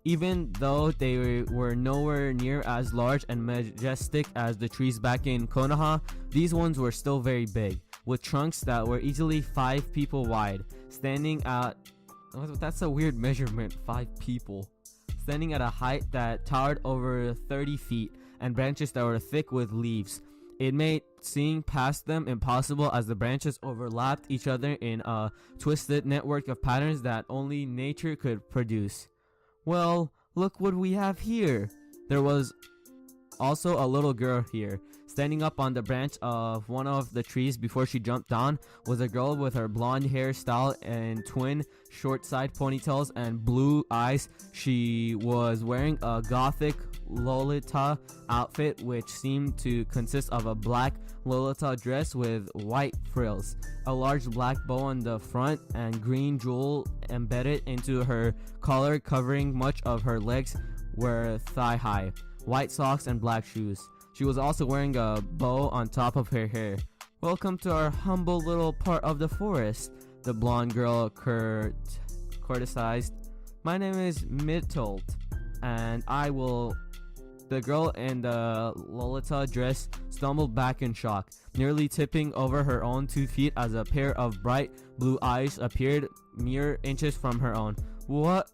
Even though they were nowhere near as large and majestic as the trees back in Konoha, these ones were still very big, with trunks that were easily 5 people wide, standing at... That's a weird measurement, 5 people. Standing at a height that towered over 30 feet, and branches that were thick with leaves. It made seeing past them impossible as the branches overlapped each other in a twisted network of patterns that only nature could produce. Well, look what we have here. There was also a little girl here, Standing up on the branch of one of the trees before she jumped down was a girl with her blonde hairstyle and twin short side ponytails and blue eyes. She was wearing a gothic Lolita outfit, which seemed to consist of a black Lolita dress with white frills, a large black bow on the front, and green jewel embedded into her collar, covering much of her legs were thigh high, white socks and black shoes. She was also wearing a bow on top of her hair. "Welcome to our humble little part of the forest," the blonde girl courtesized. "My name is Mittolt, and I will..." The girl in the Lolita dress stumbled back in shock, nearly tipping over her own 2 feet as a pair of bright blue eyes appeared mere inches from her own. "What?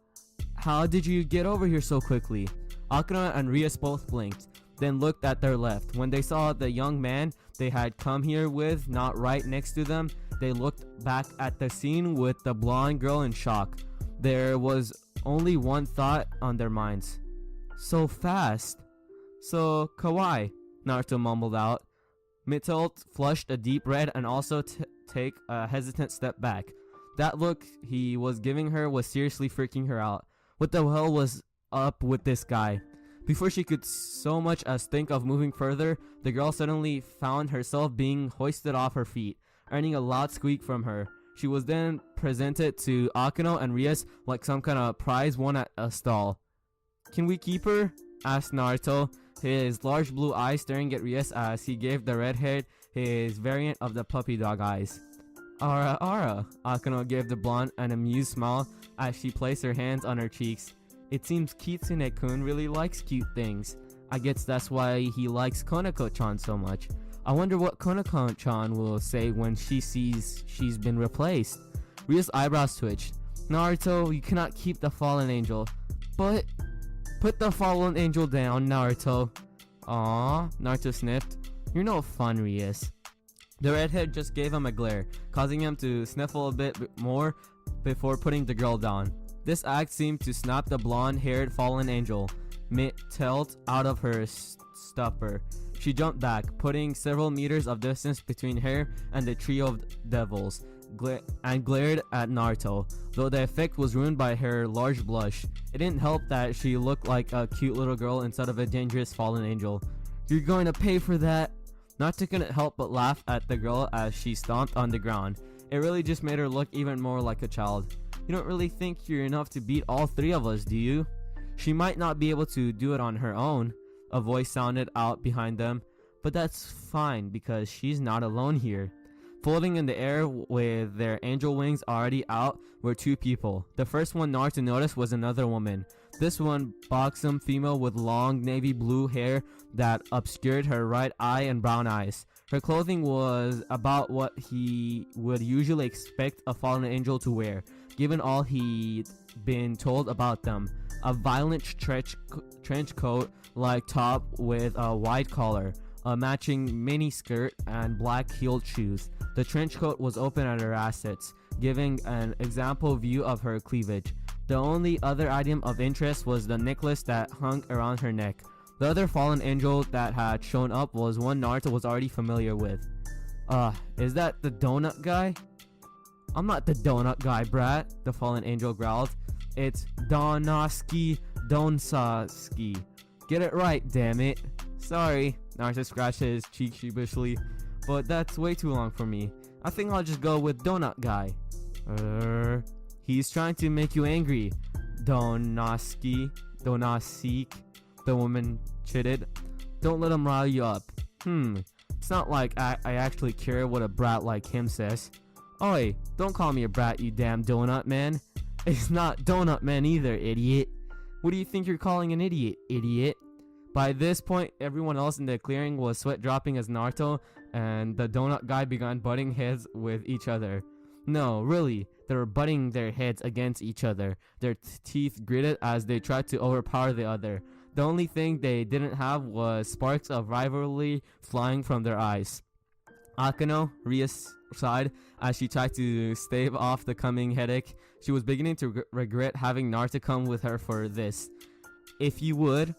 How did you get over here so quickly?" Akeno and Rias both blinked, then looked at their left. When they saw the young man they had come here with not right next to them, they looked back at the scene with the blonde girl in shock. There was only one thought on their minds. "So fast. So kawaii," Naruto mumbled out. Mittolt flushed a deep red and also take a hesitant step back. That look he was giving her was seriously freaking her out. What the hell was up with this guy? Before she could so much as think of moving further, the girl suddenly found herself being hoisted off her feet, earning a loud squeak from her. She was then presented to Akeno and Rias like some kind of prize won at a stall. "Can we keep her?" asked Naruto, his large blue eyes staring at Rias as he gave the redhead his variant of the puppy dog eyes. Ara," Akeno gave the blonde an amused smile as she placed her hands on her cheeks. "It seems Kitsune-kun really likes cute things. I guess that's why he likes Konako-chan so much. I wonder what Konako-chan will say when she sees she's been replaced." Ria's eyebrows twitched. "Naruto, you cannot keep the fallen angel." "But..." "Put the fallen angel down, Naruto." "Aww," Naruto sniffed. "You're no fun, Rias." The redhead just gave him a glare, causing him to sniffle a bit more before putting the girl down. This act seemed to snap the blonde-haired fallen angel, Mittolt, out of her stupor. She jumped back, putting several meters of distance between her and the trio of devils, and glared at Naruto, though the effect was ruined by her large blush. It didn't help that she looked like a cute little girl instead of a dangerous fallen angel. "You're going to pay for that." Naruto couldn't help but laugh at the girl as she stomped on the ground. It really just made her look even more like a child. "You don't really think you're enough to beat all 3 of us, do you?" "She might not be able to do it on her own," a voice sounded out behind them, "but that's fine because she's not alone here." Floating in the air with their angel wings already out were 2 people. The first one Naruto noticed was another woman. This one, buxom female with long navy blue hair that obscured her right eye and brown eyes. Her clothing was about what he would usually expect a fallen angel to wear, given all he'd been told about them. A violent trench coat like top with a wide collar, a matching mini skirt, and black heeled shoes. The trench coat was open at her assets, giving an example view of her cleavage. The only other item of interest was the necklace that hung around her neck. The other fallen angel that had shown up was one Naruto was already familiar with. Is that the donut guy?" "I'm not the donut guy, brat," the fallen angel growled. "It's Donoski Donsaski. Get it right, damn it." "Sorry," Naruto scratched his cheek sheepishly, "but that's way too long for me. I think I'll just go with donut guy." He's trying to make you angry, Donasik, the woman chitted. "Don't let him rile you up." It's not like I actually care what a brat like him says." "Oi, don't call me a brat, you damn donut man." "It's not donut man either, idiot." "What do you think you're calling an idiot, idiot?" By this point, everyone else in the clearing was sweat dropping as Naruto and the donut guy began butting heads with each other. No, really, they were butting their heads against each other, their teeth gritted as they tried to overpower the other. The only thing they didn't have was sparks of rivalry flying from their eyes. Akeno, Rias, sighed as she tried to stave off the coming headache. She was beginning to regret having Naruto come with her for this. "If you would..."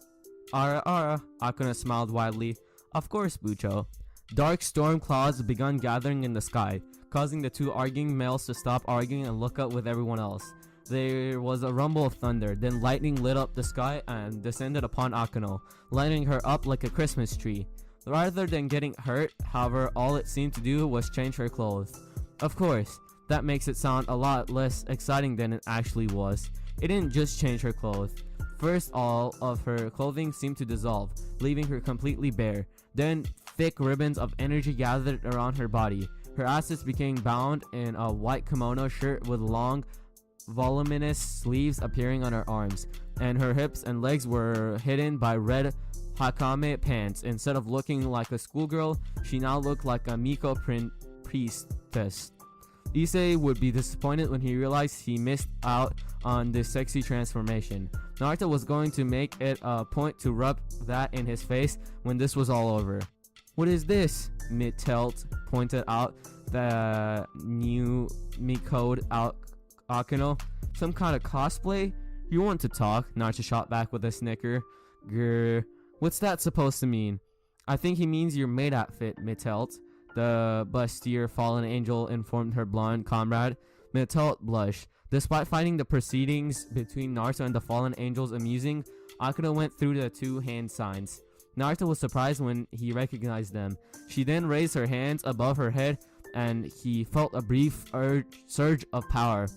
"Ara, Akeno smiled widely. Of course, Bucho. Dark storm clouds began gathering in the sky, causing the two arguing males to stop arguing and look up with everyone else. There was a rumble of thunder, then lightning lit up the sky and descended upon Akeno, lighting her up like a Christmas tree. Rather than getting hurt, however, all it seemed to do was change her clothes. Of course, that makes it sound a lot less exciting than it actually was. It didn't just change her clothes. First, all of her clothing seemed to dissolve, leaving her completely bare. Then, thick ribbons of energy gathered around her body. Her assets became bound in a white kimono shirt with long, voluminous sleeves appearing on her arms, and her hips and legs were hidden by red hakame pants. Instead of looking like a schoolgirl, she now looked like a Miko priestess. Issei would be disappointed when he realized he missed out on this sexy transformation. Naruto was going to make it a point to rub that in his face when this was all over. "What is this?" Mittelt pointed out the new Miko'd out Akeno. "Some kind of cosplay? You want to talk?" Naruto shot back with a snicker. "Grr. What's that supposed to mean?" "I think he means your maid outfit, Mittelt," the bustier fallen angel informed her blonde comrade. Mittelt blushed. Despite finding the proceedings between Naruto and the fallen angels amusing, Akeno went through the two hand signs. Naruto was surprised when he recognized them. She then raised her hands above her head and he felt a brief surge of power.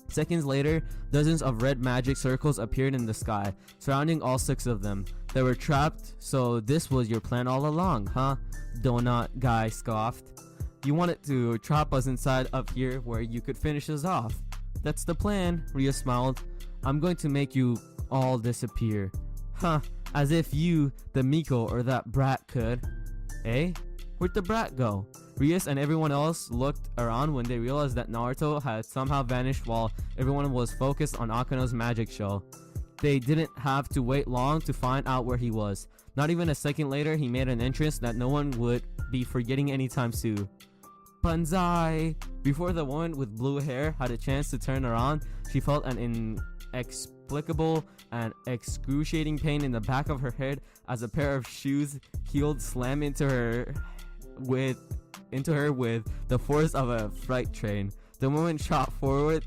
Seconds later, dozens of red magic circles appeared in the sky, surrounding all 6 of them. They were trapped, so this was your plan all along, huh? Donut guy scoffed. "You wanted to trap us inside up here where you could finish us off." "That's the plan," Rias smiled. "I'm going to make you all disappear." "Huh, as if you, the Miko, or that brat could." "Eh? Where'd the brat go?" Rias and everyone else looked around when they realized that Naruto had somehow vanished while everyone was focused on Akeno's magic show. They didn't have to wait long to find out where he was. Not even a second later, he made an entrance that no one would be forgetting anytime soon. "Banzai!" Before the woman with blue hair had a chance to turn around, she felt an inexplicable and excruciating pain in the back of her head as a pair of shoes heeled slammed into her with the force of a freight train. The woman shot forward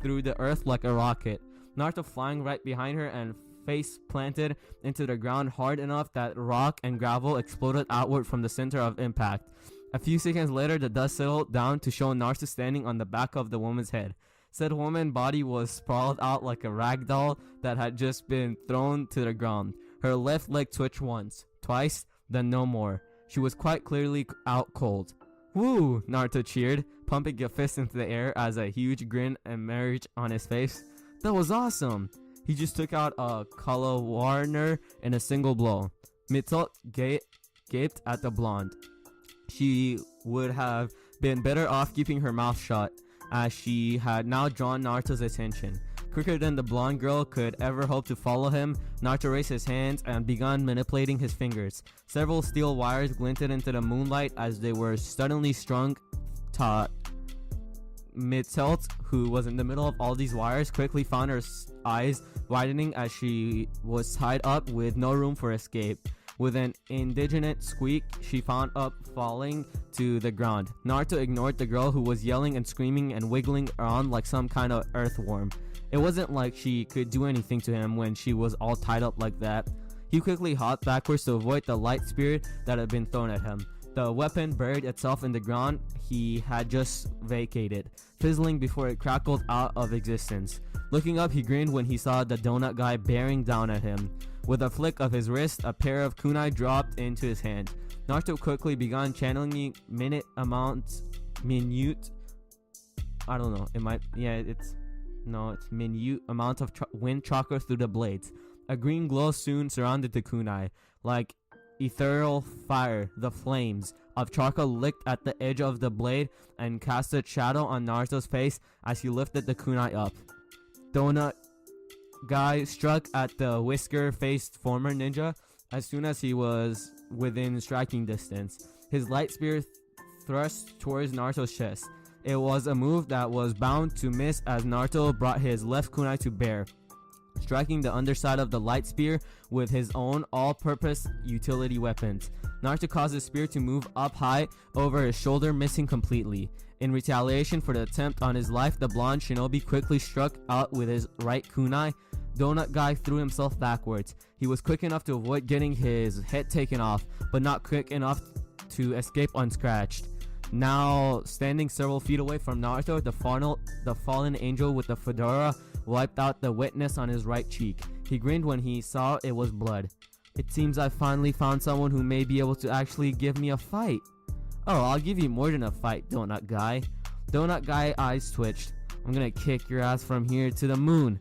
through the earth like a rocket, Naruto flying right behind her and face planted into the ground hard enough that rock and gravel exploded outward from the center of impact. A few seconds later, the dust settled down to show Naruto standing on the back of the woman's head. Said woman's body was sprawled out like a rag doll that had just been thrown to the ground. Her left leg twitched once, twice, then no more. She was quite clearly out cold. "Woo!" Naruto cheered, pumping a fist into the air as a huge grin emerged on his face. "That was awesome!" He just took out a Kalawarner in a single blow. Mittelt gaped at the blonde. She would have been better off keeping her mouth shut, as she had now drawn Naruto's attention. Quicker than the blonde girl could ever hope to follow him, Naruto raised his hands and began manipulating his fingers. Several steel wires glinted into the moonlight as they were suddenly strung taut. Mittelt, who was in the middle of all these wires, quickly found her eyes widening as she was tied up with no room for escape. With an indignant squeak, she found up falling to the ground. Naruto ignored the girl who was yelling and screaming and wiggling around like some kind of earthworm. It wasn't like she could do anything to him when she was all tied up like that. He quickly hopped backwards to avoid the light spear that had been thrown at him. The weapon buried itself in the ground he had just vacated, fizzling before it crackled out of existence. Looking up, he grinned when he saw the donut guy bearing down at him. With a flick of his wrist, a pair of kunai dropped into his hand. Naruto quickly began channeling minute amount of wind chakra through the blades. A green glow soon surrounded the kunai. Like ethereal fire, the flames of chakra licked at the edge of the blade and cast a shadow on Naruto's face as he lifted the kunai up. Donut guy struck at the whisker-faced former ninja as soon as he was within striking distance. His light spear thrust towards Naruto's chest. It was a move that was bound to miss as Naruto brought his left kunai to bear, striking the underside of the light spear with his own all-purpose utility weapons. Naruto caused his spear to move up high over his shoulder, missing completely. In retaliation for the attempt on his life, the blonde shinobi quickly struck out with his right kunai. Donut Guy threw himself backwards. He was quick enough to avoid getting his head taken off, but not quick enough to escape unscratched. Now, standing several feet away from Naruto, the fallen angel with the fedora wiped out the wetness on his right cheek. He grinned when he saw it was blood. It seems I finally found someone who may be able to actually give me a fight. Oh, I'll give you more than a fight, Donut Guy. Donut Guy eyes twitched. I'm gonna kick your ass from here to the moon.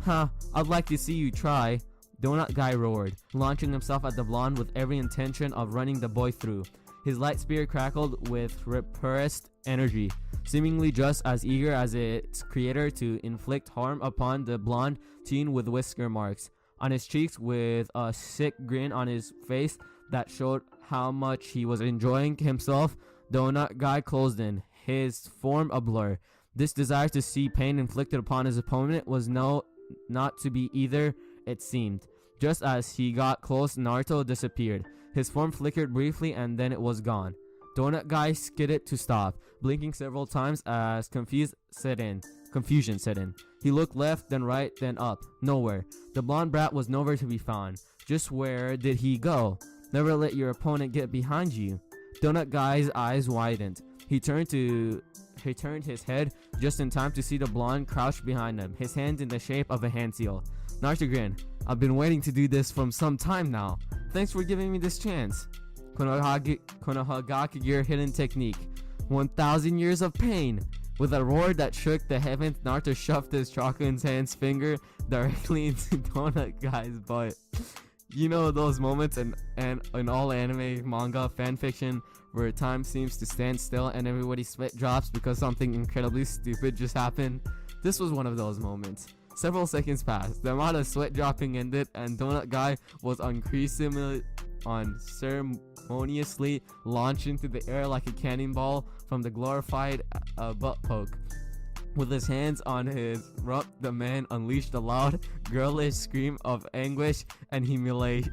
Huh, I'd like to see you try. Donut Guy roared, launching himself at the blonde with every intention of running the boy through. His light spear crackled with repressed energy, seemingly just as eager as its creator to inflict harm upon the blonde teen with whisker marks on his cheeks, with a sick grin on his face that showed how much he was enjoying himself. Donut Guy closed in, his form a blur. This desire to see pain inflicted upon his opponent was not to be either, it seemed. Just as he got close, Naruto disappeared. His form flickered briefly and then it was gone. Donut Guy skidded to stop, blinking several times as confusion set in. He looked left, then right, then up. Nowhere. The blonde brat was nowhere to be found. Just where did he go? Never let your opponent get behind you. Donut Guy's eyes widened. He turned his head just in time to see the blonde crouched behind him, his hand in the shape of a hand seal. Naruto grinned. I've been waiting to do this from some time now. Thanks for giving me this chance. Konohagakure hidden technique. 1,000 years of pain. With a roar that shook the heavens, Naruto shoved his Chakun's hand's finger directly into Donut Guy's butt. You know those moments in all anime, manga, fanfiction where time seems to stand still and everybody's sweat drops because something incredibly stupid just happened? This was one of those moments. Several seconds passed. The amount of sweat dropping ended and Donut Guy was unceremoniously launched into the air like a cannonball from the glorified butt poke. With his hands on his rump, the man unleashed a loud, girlish scream of anguish and humiliation.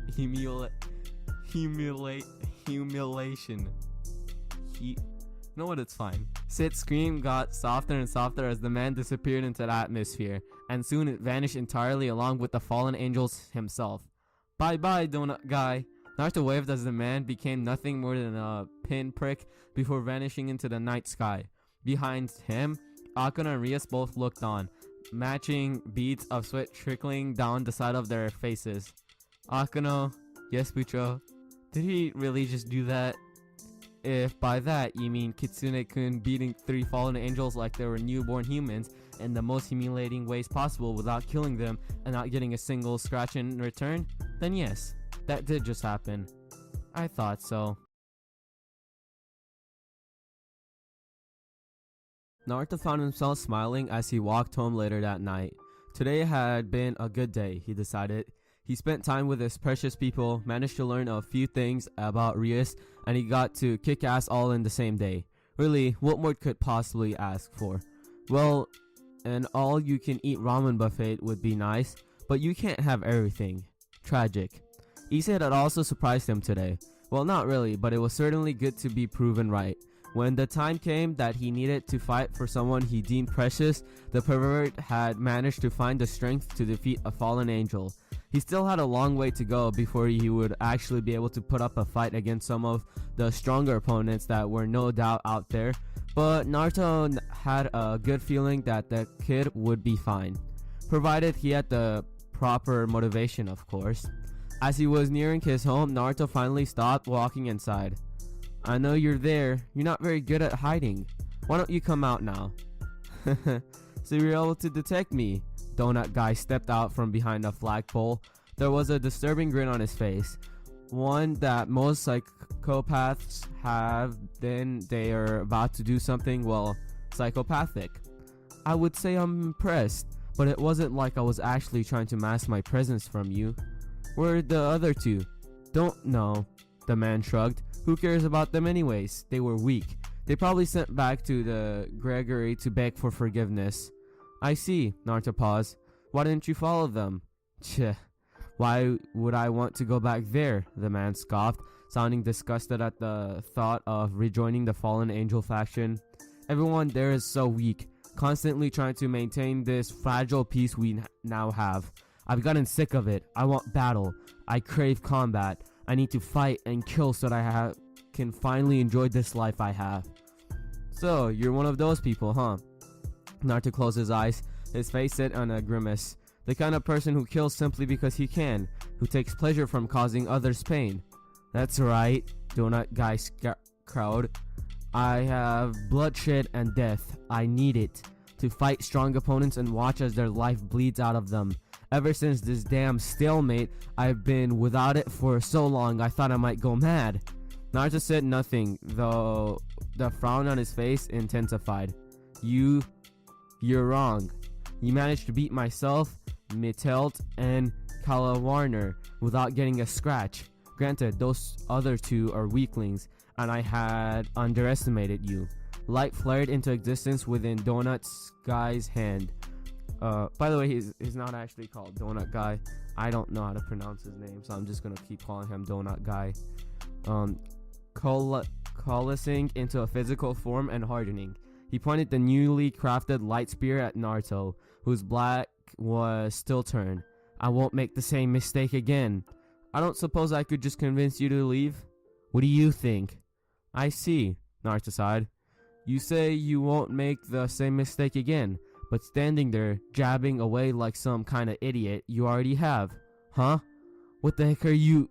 You know what, it's fine. Sid's scream got softer and softer as the man disappeared into the atmosphere, and soon it vanished entirely along with the fallen angels himself. Bye bye, Donut Guy. Naruto waved as the man became nothing more than a pinprick before vanishing into the night sky. Behind him, Akeno and Rias both looked on, matching beads of sweat trickling down the side of their faces. Akeno, yes, Pucho, did he really just do that? If by that you mean Kitsune-kun beating 3 fallen angels like they were newborn humans in the most humiliating ways possible without killing them and not getting a single scratch in return, then yes, that did just happen. I thought so. Naruto found himself smiling as he walked home later that night. Today had been a good day, he decided. He spent time with his precious people, managed to learn a few things about Rias, and he got to kick ass all in the same day. Really, what more could possibly ask for? Well, an all-you-can-eat ramen buffet would be nice, but you can't have everything. Tragic. Issei had also surprised him today. Well, not really, but it was certainly good to be proven right. When the time came that he needed to fight for someone he deemed precious, the pervert had managed to find the strength to defeat a fallen angel. He still had a long way to go before he would actually be able to put up a fight against some of the stronger opponents that were no doubt out there, but Naruto had a good feeling that the kid would be fine, provided he had the proper motivation, of course. As he was nearing his home, Naruto finally stopped walking inside. I know you're there. You're not very good at hiding. Why don't you come out now? So you're able to detect me. Donut Guy stepped out from behind a flagpole. There was a disturbing grin on his face. One that most psychopaths have when they are about to do something, well, psychopathic. I would say I'm impressed, but it wasn't like I was actually trying to mask my presence from you. Where are the other two? Don't know. The man shrugged. Who cares about them anyways? They were weak. They probably sent back to the Gregory to beg for forgiveness. I see. Naruto paused. Why didn't you follow them? Tch, why would I want to go back there? The man scoffed, sounding disgusted at the thought of rejoining the fallen angel faction. Everyone there is so weak, constantly trying to maintain this fragile peace we now have. I've gotten sick of it. I want battle. I crave combat. I need to fight and kill so that I can finally enjoy this life I have. So, you're one of those people, huh? Naruto closed his eyes, his face set on a grimace. The kind of person who kills simply because he can, who takes pleasure from causing others pain. That's right, Donut Guy crowd. I have bloodshed and death. I need it. To fight strong opponents and watch as their life bleeds out of them. Ever since this damn stalemate, I've been without it for so long I thought I might go mad. Naruto said nothing, though the frown on his face intensified. You're wrong. You managed to beat myself, Mittelt, and Kalawarner without getting a scratch. Granted, those other two are weaklings, and I had underestimated you. Light flared into existence within Donut Guy's hand. By the way, he's not actually called Donut Guy. I don't know how to pronounce his name, so I'm just gonna keep calling him Donut Guy. Coalescing into a physical form and hardening. He pointed the newly crafted light spear at Naruto, whose black was still turned. I won't make the same mistake again. I don't suppose I could just convince you to leave? What do you think? I see, Naruto sighed. You say you won't make the same mistake again, but standing there, jabbing away like some kind of idiot, you already have. Huh? What the heck are you...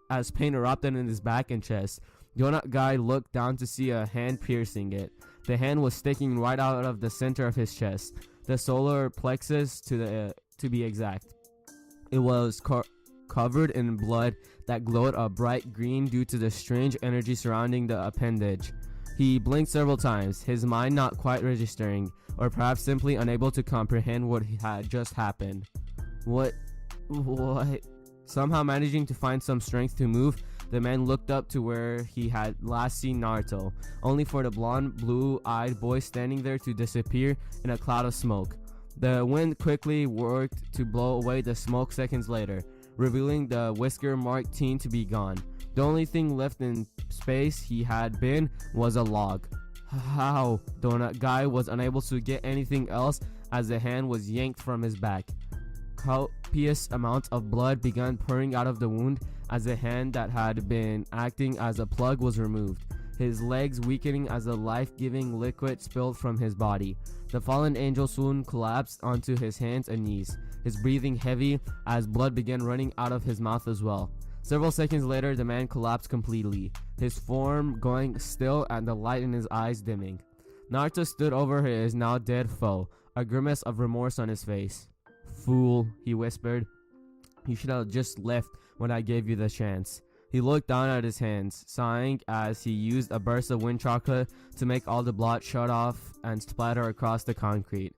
As pain erupted in his back and chest, Donut Guy looked down to see a hand piercing it. The hand was sticking right out of the center of his chest, the solar plexus to be exact. It was covered in blood that glowed a bright green due to the strange energy surrounding the appendage. He blinked several times, his mind not quite registering, or perhaps simply unable to comprehend what had just happened. What? Somehow managing to find some strength to move, the man looked up to where he had last seen Naruto, only for the blonde, blue-eyed boy standing there to disappear in a cloud of smoke. The wind quickly worked to blow away the smoke seconds later, revealing the whisker-marked teen to be gone. The only thing left in space he had been was a log. How? Donut Guy was unable to get anything else as the hand was yanked from his back. Copious amounts of blood began pouring out of the wound as the hand that had been acting as a plug was removed, his legs weakening as the life-giving liquid spilled from his body. The fallen angel soon collapsed onto his hands and knees, his breathing heavy as blood began running out of his mouth as well. Several seconds later, the man collapsed completely, his form going still and the light in his eyes dimming. Naruto stood over his now dead foe, a grimace of remorse on his face. Fool, he whispered. You should have just left when I gave you the chance. He looked down at his hands, sighing as he used a burst of wind chocolate to make all the blood shut off and splatter across the concrete.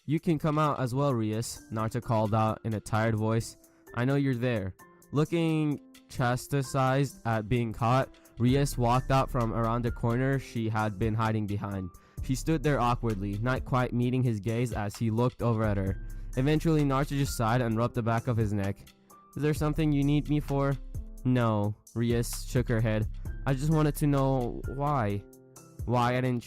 You can come out as well, Rias, Naruto called out in a tired voice. I know you're there. Looking chastised at being caught, Rias walked out from around the corner she had been hiding behind. She stood there awkwardly, not quite meeting his gaze as he looked over at her. Eventually, Naruto just sighed and rubbed the back of his neck. Is there something you need me for? No, Rias shook her head. I just wanted to know why. Why I didn't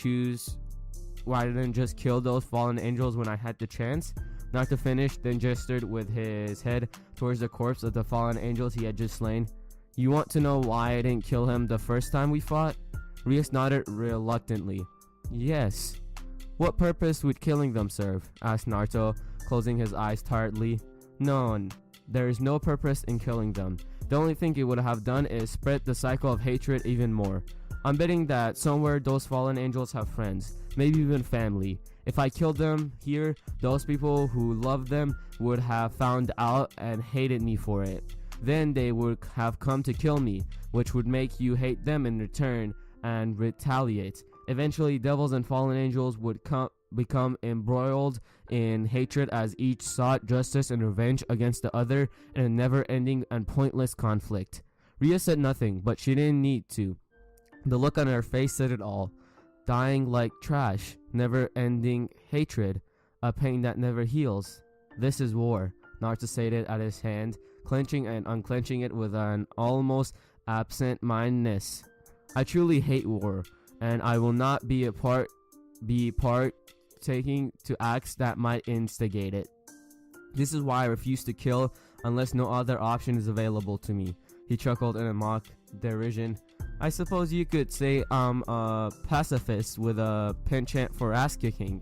just kill those fallen angels when I had the chance? Naruto finished, then gestured with his head towards the corpse of the fallen angels he had just slain. You want to know why I didn't kill him the first time we fought? Rias nodded reluctantly. Yes. What purpose would killing them serve? Asked Naruto, closing his eyes tiredly. None. There is no purpose in killing them. The only thing it would have done is spread the cycle of hatred even more. I'm betting that somewhere those fallen angels have friends, maybe even family. If I killed them here, those people who loved them would have found out and hated me for it. Then they would have come to kill me, which would make you hate them in return and retaliate. Eventually, devils and fallen angels would become embroiled in hatred as each sought justice and revenge against the other in a never-ending and pointless conflict. Ria said nothing, but she didn't need to. The look on her face said it all. Dying like trash, never-ending hatred, a pain that never heals. This is war. Naruto stated at his hand, clenching and unclenching it with an almost absent-mindedness. I truly hate war, and I will not be partaking to acts that might instigate it. This is why I refuse to kill unless no other option is available to me. He chuckled in a mock derision. I suppose you could say I'm a pacifist with a penchant for ass kicking.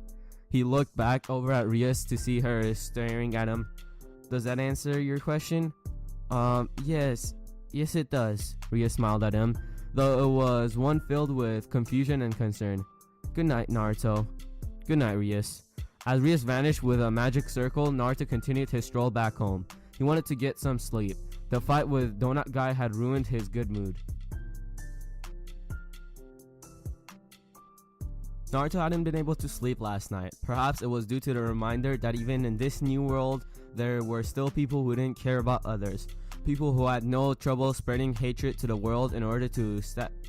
He looked back over at Rias to see her staring at him. Does that answer your question? Yes it does. Rias smiled at him, though it was one filled with confusion and concern. Good night, Naruto. Good night, Rias. As Rias vanished with a magic circle, Naruto continued his stroll back home. He wanted to get some sleep. The fight with Donut Guy had ruined his good mood. Naruto hadn't been able to sleep last night. Perhaps it was due to the reminder that even in this new world, there were still people who didn't care about others. People who had no trouble spreading hatred to the world in order to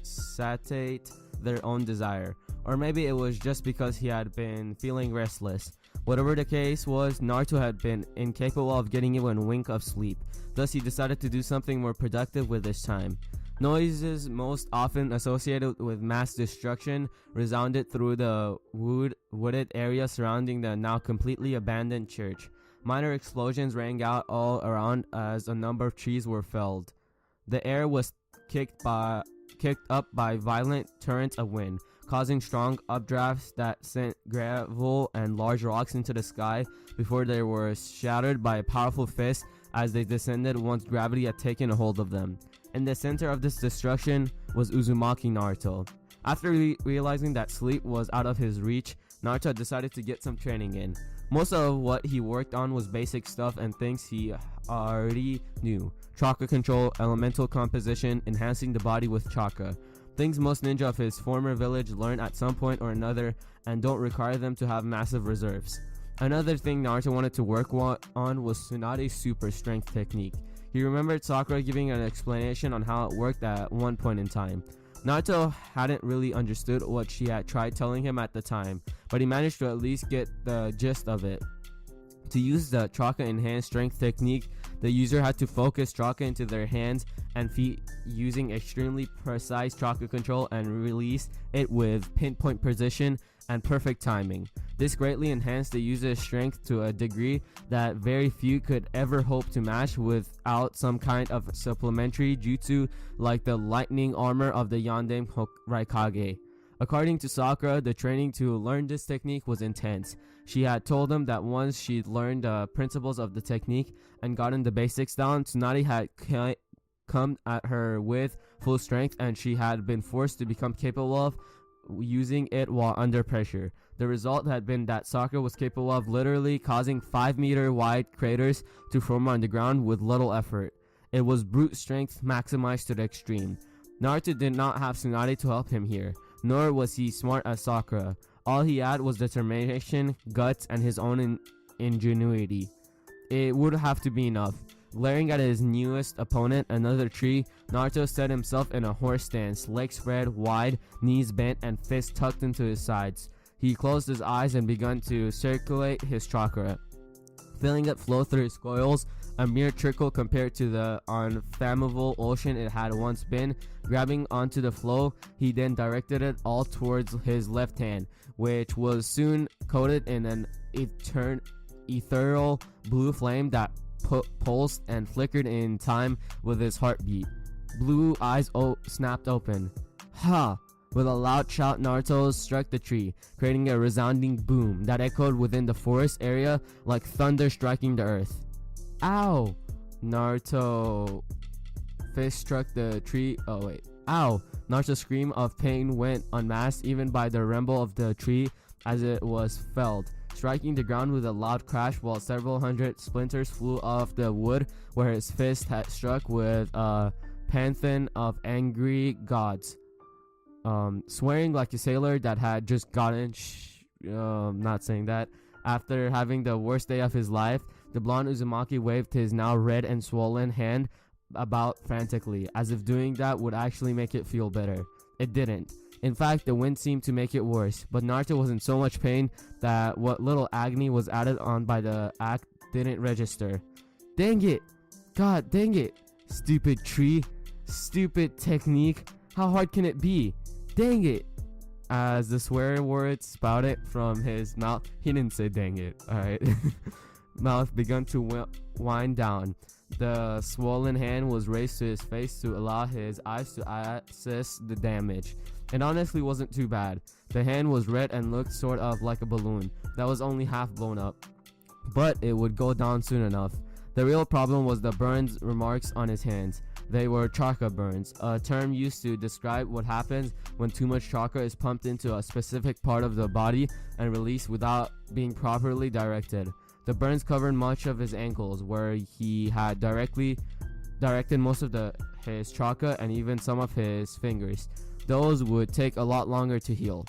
satiate their own desire. Or maybe it was just because he had been feeling restless. Whatever the case was, Naruto had been incapable of getting even a wink of sleep. Thus, he decided to do something more productive with his time. Noises most often associated with mass destruction resounded through the wooded area surrounding the now completely abandoned church. Minor explosions rang out all around as a number of trees were felled. The air was kicked up by violent torrents of wind, causing strong updrafts that sent gravel and large rocks into the sky before they were shattered by a powerful fist as they descended once gravity had taken a hold of them. In the center of this destruction was Uzumaki Naruto. After realizing that sleep was out of his reach, Naruto decided to get some training in. Most of what he worked on was basic stuff and things he already knew. Chakra control, elemental composition, enhancing the body with chakra. Things most ninja of his former village learn at some point or another and don't require them to have massive reserves. Another thing Naruto wanted to work on was Tsunade's super strength technique. He remembered Sakura giving an explanation on how it worked at one point in time. Naruto hadn't really understood what she had tried telling him at the time, but he managed to at least get the gist of it. To use the chakra enhanced strength technique, the user had to focus chakra into their hands and feet using extremely precise chakra control and release it with pinpoint precision and perfect timing. This greatly enhanced the user's strength to a degree that very few could ever hope to match without some kind of supplementary jutsu like the lightning armor of the Yanden Raikage. According to Sakura, the training to learn this technique was intense. She had told him that once she'd learned the principles of the technique and gotten the basics down, Tsunade had come at her with full strength and she had been forced to become capable of using it while under pressure. The result had been that Sakura was capable of literally causing 5-meter wide craters to form on the ground with little effort. It was brute strength maximized to the extreme. Naruto did not have Tsunade to help him here, nor was he smart as Sakura. All he had was determination, guts, and his own ingenuity. It would have to be enough. Glaring at his newest opponent, another tree, Naruto set himself in a horse stance, legs spread wide, knees bent, and fists tucked into his sides. He closed his eyes and began to circulate his chakra, feeling it flow through his coils, a mere trickle compared to the unfathomable ocean it had once been. Grabbing onto the flow, he then directed it all towards his left hand, which was soon coated in an ethereal blue flame that pulsed and flickered in time with his heartbeat. Blue eyes snapped open. Ha! With a loud shout, Naruto struck the tree, creating a resounding boom that echoed within the forest area like thunder striking the earth. Ow! Naruto fist struck the tree. Oh wait. Ow! Naruto's scream of pain went unmasked even by the rumble of the tree as it was felled, striking the ground with a loud crash while several hundred splinters flew off the wood where his fist had struck with a pantheon of angry gods. Swearing like a sailor that had just gotten not saying that. After having the worst day of his life, the blonde Uzumaki waved his now red and swollen hand about frantically, as if doing that would actually make it feel better. It didn't. In fact, the wind seemed to make it worse, but Naruto was in so much pain that what little agony was added on by the act didn't register. Dang it! God dang it! Stupid tree! Stupid technique! How hard can it be? Dang it! As the swear words spouted from his mouth, he didn't say dang it, alright? Mouth began to wind down. The swollen hand was raised to his face to allow his eyes to assess the damage. It honestly wasn't too bad. The hand was red and looked sort of like a balloon that was only half blown up, but it would go down soon enough. The real problem was the burns remarks on his hands. They were chakra burns, a term used to describe what happens when too much chakra is pumped into a specific part of the body and released without being properly directed. The burns covered much of his ankles, where he had directed most of his chakra, and even some of his fingers. Those would take a lot longer to heal.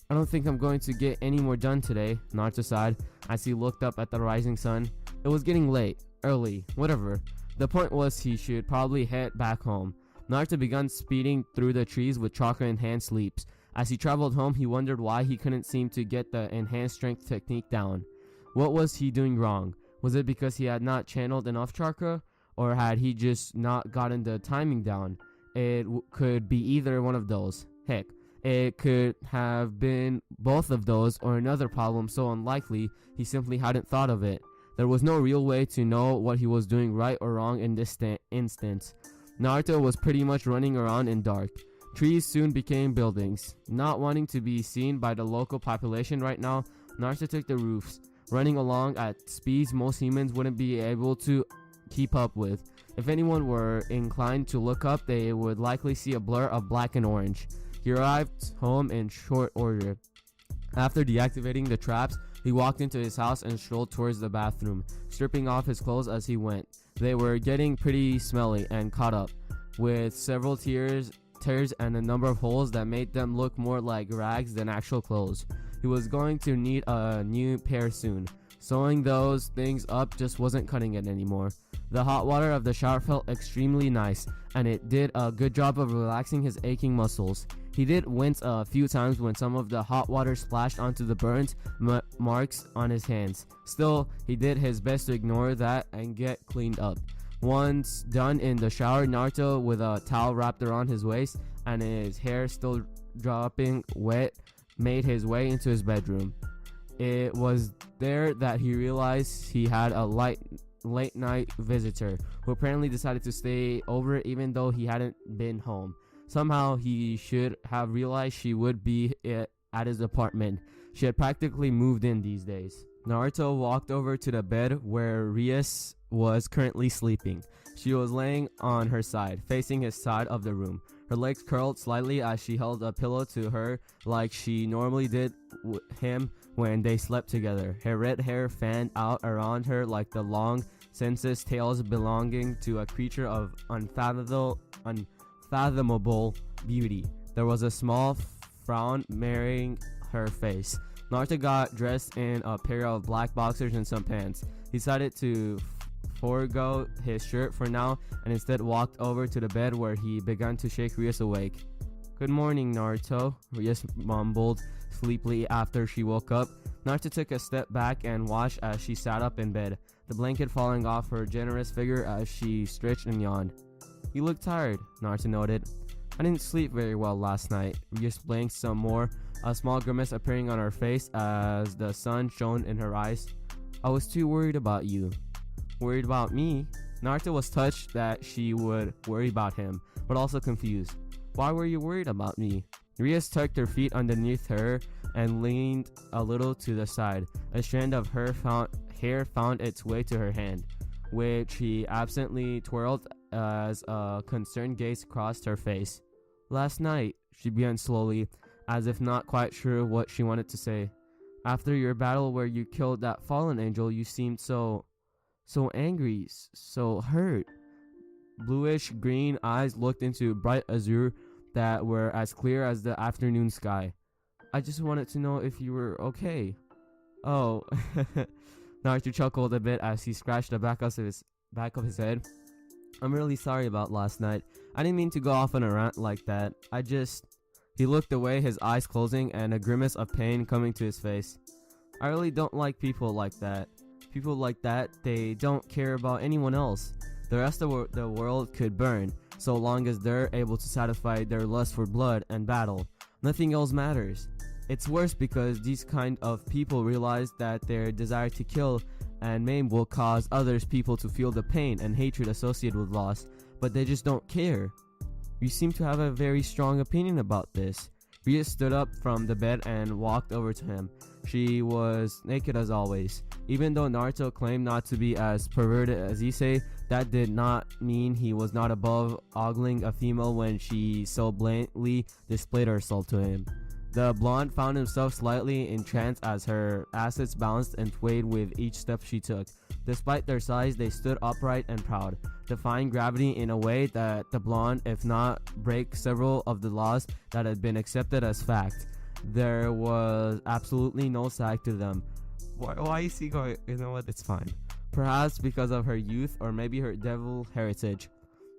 I don't think I'm going to get any more done today, Naruto sighed as he looked up at the rising sun. It was getting late, early, whatever. The point was he should probably head back home. Naruto began speeding through the trees with chakra-enhanced leaps. As he traveled home, he wondered why he couldn't seem to get the enhanced strength technique down. What was he doing wrong? Was it because he had not channeled enough chakra? Or had he just not gotten the timing down? It could be either one of those. Heck, it could have been both of those, or another problem so unlikely he simply hadn't thought of it. There was no real way to know what he was doing right or wrong in this instance. Naruto was pretty much running around in dark. Trees soon became buildings. Not wanting to be seen by the local population right now, Naruto took the roofs, running along at speeds most humans wouldn't be able to keep up with. If anyone were inclined to look up, they would likely see a blur of black and orange. He arrived home in short order. After deactivating the traps, he walked into his house and strolled towards the bathroom, stripping off his clothes as he went. They were getting pretty smelly and caught up, with several tears and a number of holes that made them look more like rags than actual clothes. He was going to need a new pair soon. Sewing those things up just wasn't cutting it anymore. The hot water of the shower felt extremely nice, and it did a good job of relaxing his aching muscles. He did wince a few times when some of the hot water splashed onto the burnt marks on his hands. Still, he did his best to ignore that and get cleaned up. Once done in the shower, Naruto, with a towel wrapped around his waist and his hair still dropping wet, made his way into his bedroom. It was there that he realized he had a late night visitor who apparently decided to stay over even though he hadn't been home. Somehow he should have realized she would be at his apartment. She had practically moved in these days. Naruto walked over to the bed where Rias was currently sleeping. She was laying on her side, facing his side of the room. Her legs curled slightly as she held a pillow to her like she normally did him when they slept together. Her red hair fanned out around her like the long, senseless tails belonging to a creature of unfathomable beauty. There was a small frown marring her face. Naruto got dressed in a pair of black boxers and some pants. He decided to forego his shirt for now and instead walked over to the bed where he began to shake Rias awake. "Good morning, Naruto," Rias mumbled sleepily after she woke up. Naruto took a step back and watched as she sat up in bed, the blanket falling off her generous figure as she stretched and yawned. "You look tired," Naruto noted. "I didn't sleep very well last night," Rias blinked some more, a small grimace appearing on her face as the sun shone in her eyes. "I was too worried about you." "Worried about me?" Naruto was touched that she would worry about him, but also confused. "Why were you worried about me?" Rias tucked her feet underneath her and leaned a little to the side. A strand of her hair found its way to her hand, which he absently twirled as a concerned gaze crossed her face. "Last night," she began slowly, as if not quite sure what she wanted to say. "After your battle where you killed that fallen angel, you seemed so angry, so hurt." Bluish green eyes looked into bright azure that were as clear as the afternoon sky. "I just wanted to know if you were okay." "Oh." Naruto chuckled a bit as he scratched the back of his head. "I'm really sorry about last night. I didn't mean to go off on a rant like that. He looked away, his eyes closing and a grimace of pain coming to his face. "I really don't like people like that. People like that, they don't care about anyone else. The rest of the world could burn, so long as they're able to satisfy their lust for blood and battle. Nothing else matters. It's worse because these kind of people realize that their desire to kill and maim will cause others people to feel the pain and hatred associated with loss, but they just don't care. You seem to have a very strong opinion about this. Rias stood up from the bed and walked over to him. She was naked as always. Even though Naruto claimed not to be as perverted as Issei, that did not mean he was not above ogling a female when she so blatantly displayed herself to him. The blonde found himself slightly entranced as her assets bounced and swayed with each step she took. Despite their size, they stood upright and proud, defying gravity in a way that the blonde, if not break several of the laws that had been accepted as fact. There was absolutely no sag to them. Why is he going? You know what? It's fine. Perhaps because of her youth or maybe her devil heritage.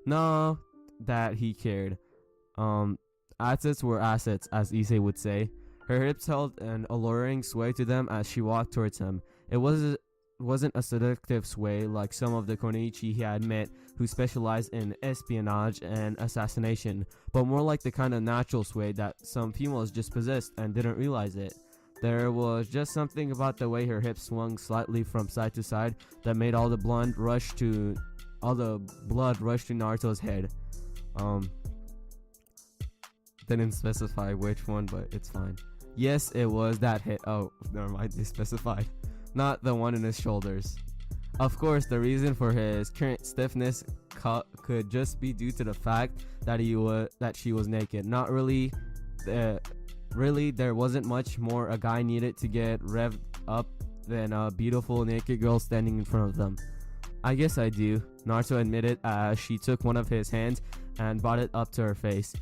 No, that he cared. Assets were assets, as Issei would say. Her hips held an alluring sway to them as she walked towards him. It wasn't a seductive sway like some of the Konichi he had met who specialized in espionage and assassination, but more like the kind of natural sway that some females just possessed and didn't realize it. There was just something about the way her hips swung slightly from side to side that made all the blood rush to Naruto's head. Didn't specify which one, but it's fine. Yes, it was that hit. Oh, never mind, they specified. Not the one in his shoulders. Of course, the reason for his current stiffness could just be due to the fact that she was naked. Not really. Really, there wasn't much more a guy needed to get revved up than a beautiful naked girl standing in front of them. I guess I do, Naruto admitted as she took one of his hands and brought it up to her face.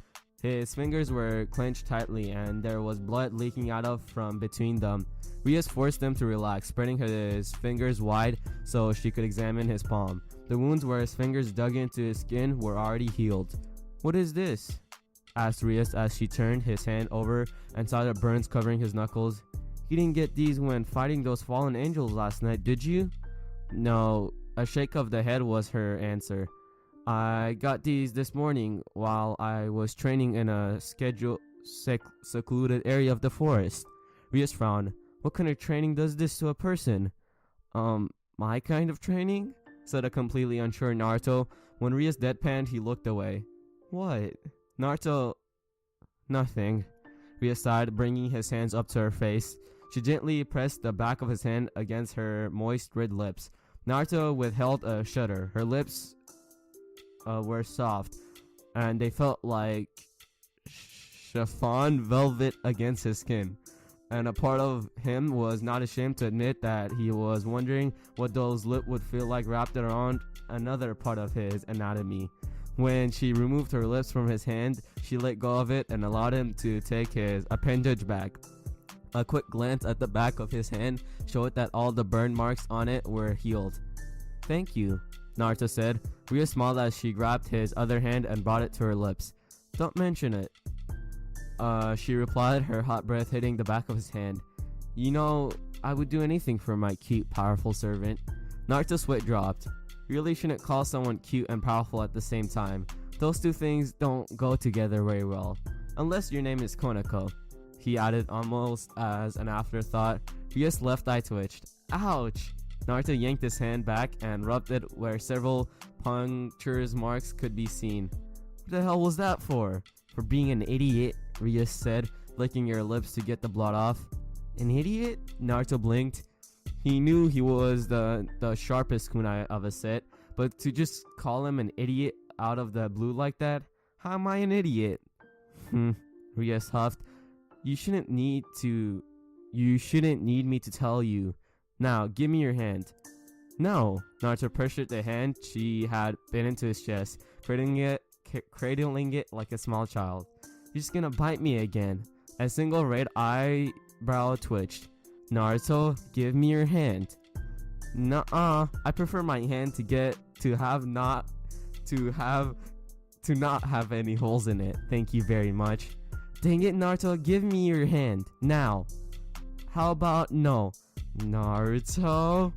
His fingers were clenched tightly and there was blood leaking out of from between them. Rias forced him to relax, spreading his fingers wide so she could examine his palm. The wounds where his fingers dug into his skin were already healed. "What is this?" asked Rias as she turned his hand over and saw the burns covering his knuckles. "You didn't get these when fighting those fallen angels last night, did you?" "No," a shake of the head was her answer. "I got these this morning while I was training in a secluded area of the forest." Rias frowned. "What kind of training does this to a person?" My kind of training?" said a completely unsure Naruto. When Rias deadpanned, he looked away. "What?" Naruto... "Nothing." Rias sighed, bringing his hands up to her face. She gently pressed the back of his hand against her moist red lips. Naruto withheld a shudder. Her lips were soft, and they felt like chiffon velvet against his skin. And a part of him was not ashamed to admit that he was wondering what those lips would feel like wrapped around another part of his anatomy. When she removed her lips from his hand, she let go of it and allowed him to take his appendage back. A quick glance at the back of his hand showed that all the burn marks on it were healed. "Thank you," Naruto said. Rias smiled as she grabbed his other hand and brought it to her lips. "Don't mention it," she replied, her hot breath hitting the back of his hand. "You know, I would do anything for my cute, powerful servant." Naruto's sweat dropped. You really shouldn't call someone cute and powerful at the same time. Those two things don't go together very well. Unless your name is Konako, he added almost as an afterthought. Rias' left eye twitched. "Ouch!" Naruto yanked his hand back and rubbed it where several punctures marks could be seen. "What the hell was that for?" "For being an idiot," Rias said, licking her lips to get the blood off. "An idiot?" Naruto blinked. He knew he was the sharpest kunai of a set, but to just call him an idiot out of the blue like that? How am I an idiot? Rias huffed. You shouldn't need me to tell you. Now, give me your hand." "No." Naruto pressured the hand she had bit into his chest, cradling it like a small child. "You're just gonna bite me again." A single red eyebrow twitched. "Naruto, give me your hand." "Nuh-uh. I prefer my hand to not have any holes in it. Thank you very much." "Dang it, Naruto, give me your hand. Now." "How about no?" "Naruto."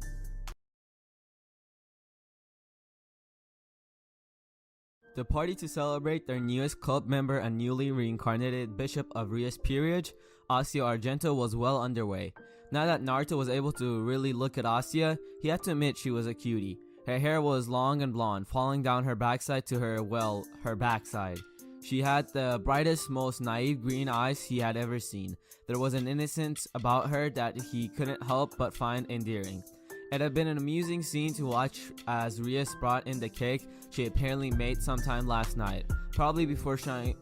the party to celebrate their newest club member and newly reincarnated Bishop of Rias period, Asia Argento, was well underway. Now that Naruto was able to really look at Asia, he had to admit she was a cutie. Her hair was long and blonde, falling down her backside to her backside. She had the brightest, most naive green eyes he had ever seen. There was an innocence about her that he couldn't help but find endearing. It had been an amusing scene to watch as Rias brought in the cake she apparently made sometime last night, probably before showing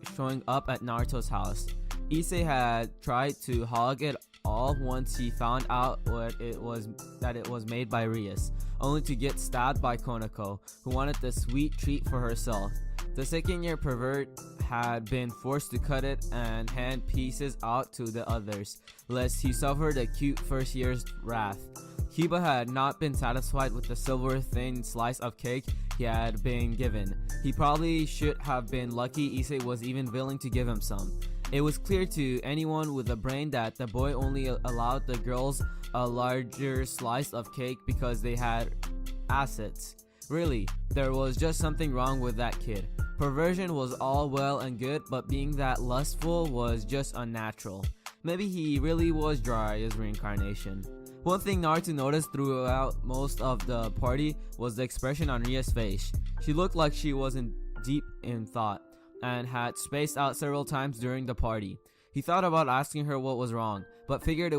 up at Naruto's house. Issei had tried to hog it all once he found out that it was made by Rias, only to get stabbed by Konako, who wanted the sweet treat for herself. The second-year pervert had been forced to cut it and hand pieces out to the others, lest he suffer the cute first year's wrath. Hiba had not been satisfied with the silver thin slice of cake he had been given. He probably should have been lucky Issei was even willing to give him some. It was clear to anyone with a brain that the boy only allowed the girls a larger slice of cake because they had assets. Really, there was just something wrong with that kid. Perversion was all well and good, but being that lustful was just unnatural. Maybe he really was dry as reincarnation. One thing Naruto noticed throughout most of the party was the expression on Ria's face. She looked like she was deep in thought and had spaced out several times during the party. He thought about asking her what was wrong, but figured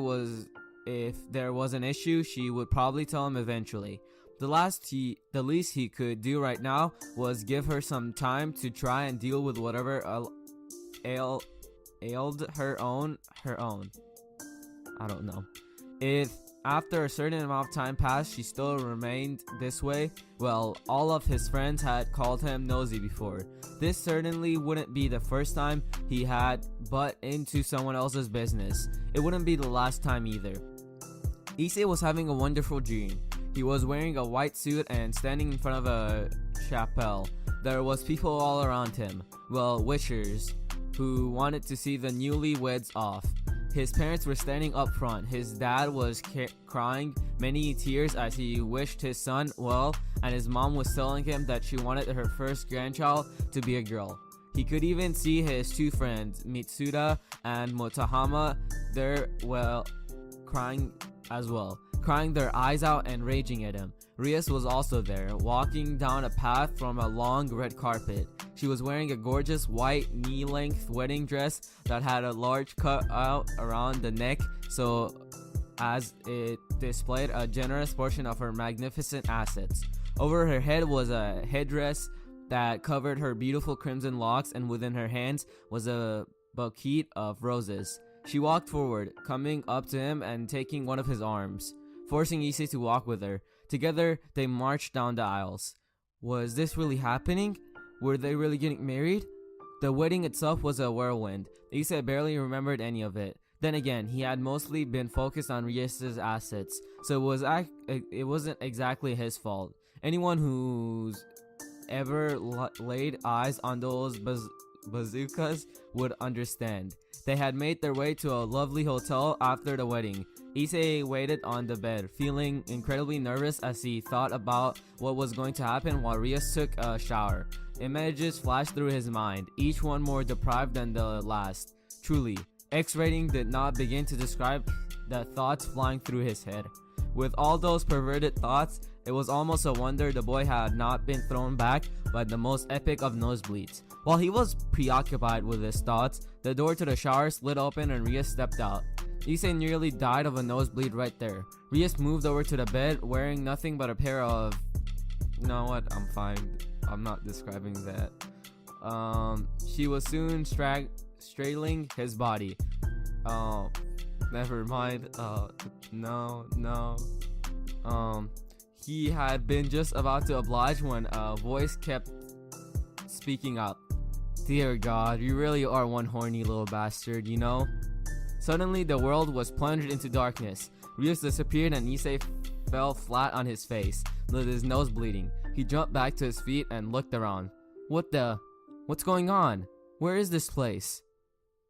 if there was an issue, she would probably tell him eventually. The least he could do right now was give her some time to try and deal with whatever ailed her own. I don't know. If after a certain amount of time passed she still remained this way, well, all of his friends had called him nosy before. This certainly wouldn't be the first time he had butt into someone else's business. It wouldn't be the last time either. Issei was having a wonderful dream. He was wearing a white suit and standing in front of a chapel. There was people all around him, well, wishers, who wanted to see the newlyweds off. His parents were standing up front. His dad was crying many tears as he wished his son well, and his mom was telling him that she wanted her first grandchild to be a girl. He could even see his two friends, Mitsuda and Motahama, there, well, crying as well, crying their eyes out and raging at him. Rias was also there, walking down a path from a long red carpet. She was wearing a gorgeous white knee-length wedding dress that had a large cutout around the neck, so as it displayed a generous portion of her magnificent assets. Over her head was a headdress that covered her beautiful crimson locks, and within her hands was a bouquet of roses. She walked forward, coming up to him and taking one of his arms, forcing Issei to walk with her. Together, they marched down the aisles. Was this really happening? Were they really getting married? The wedding itself was a whirlwind. Issei barely remembered any of it. Then again, he had mostly been focused on Rias' assets, so it wasn't exactly his fault. Anyone who's ever laid eyes on those bazookas would understand. They had made their way to a lovely hotel after the wedding. Issei waited on the bed, feeling incredibly nervous as he thought about what was going to happen while Rias took a shower. Images flashed through his mind, each one more deprived than the last. Truly, X-rating did not begin to describe the thoughts flying through his head. With all those perverted thoughts, it was almost a wonder the boy had not been thrown back by the most epic of nosebleeds. While he was preoccupied with his thoughts, the door to the shower slid open and Rias stepped out. Issei nearly died of a nosebleed right there. Rias moved over to the bed, wearing nothing but a pair of... You know what? I'm fine. I'm not describing that. She was soon strailing his body. Oh, never mind. No. He had been just about to oblige when a voice kept speaking up. Dear God, you really are one horny little bastard, you know? Suddenly, the world was plunged into darkness. Rias disappeared and Issei fell flat on his face, with his nose bleeding. He jumped back to his feet and looked around. What's going on? Where is this place?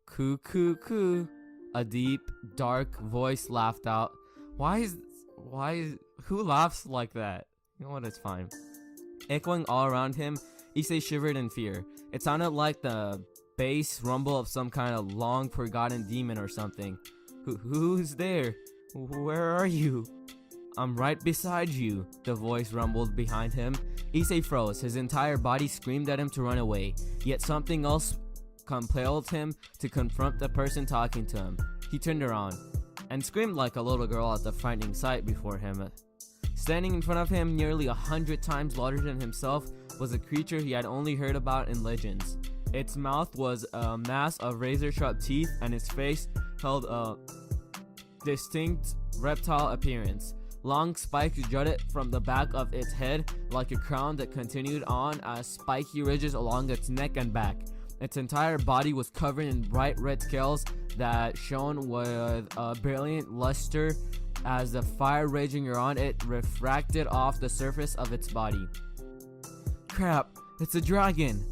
Coo. A deep, dark voice laughed out. Who laughs like that? You know what, it's fine. Echoing all around him, Issei shivered in fear. It sounded like the bass rumble of some kind of long forgotten demon or something. Who's there? Where are you? I'm right beside you, the voice rumbled behind him. Issei froze. His entire body screamed at him to run away, yet something else compelled him to confront the person talking to him. He turned around and screamed like a little girl at the frightening sight before him. Standing in front of him, nearly 100 times larger than himself, was a creature he had only heard about in legends. Its mouth was a mass of razor-sharp teeth, and its face held a distinct reptile appearance. Long spikes jutted from the back of its head like a crown that continued on as spiky ridges along its neck and back. Its entire body was covered in bright red scales that shone with a brilliant luster as the fire raging around it refracted off the surface of its body. Crap, it's a dragon!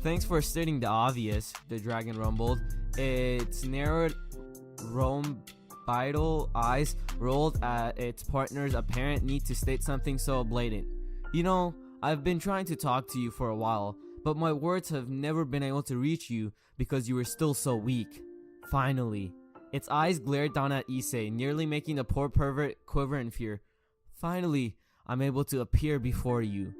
Thanks for stating the obvious, the dragon rumbled. Its narrowed, rhomboidal eyes rolled at its partner's apparent need to state something so blatant. You know, I've been trying to talk to you for a while, but my words have never been able to reach you because you were still so weak. Finally. Its eyes glared down at Issei, nearly making the poor pervert quiver in fear. Finally, I'm able to appear before you.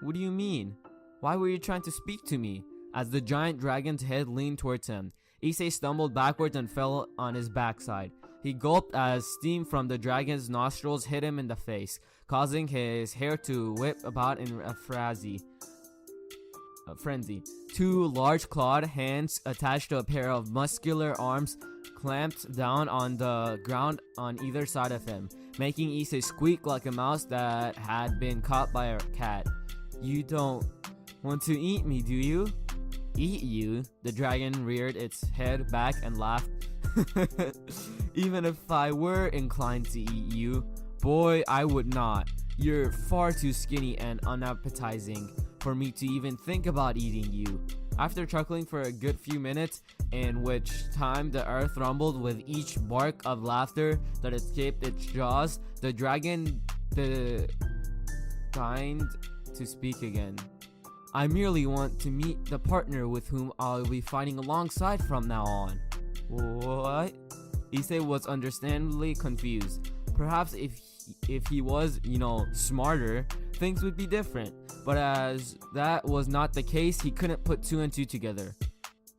What do you mean? Why were you trying to speak to me? As the giant dragon's head leaned towards him, Issei stumbled backwards and fell on his backside. He gulped as steam from the dragon's nostrils hit him in the face, causing his hair to whip about in a frenzy. Two large clawed hands attached to a pair of muscular arms clamped down on the ground on either side of him, making Issei squeak like a mouse that had been caught by a cat. You don't want to eat me, do you? Eat you? The dragon reared its head back and laughed. Even if I were inclined to eat you, boy, I would not. You're far too skinny and unappetizing for me to even think about eating you. After chuckling for a good few minutes, in which time the earth rumbled with each bark of laughter that escaped its jaws, the dragon deigned to speak again. I merely want to meet the partner with whom I'll be fighting alongside from now on. What? Issei was understandably confused. Perhaps if he was, smarter, things would be different. But as that was not the case, he couldn't put two and two together.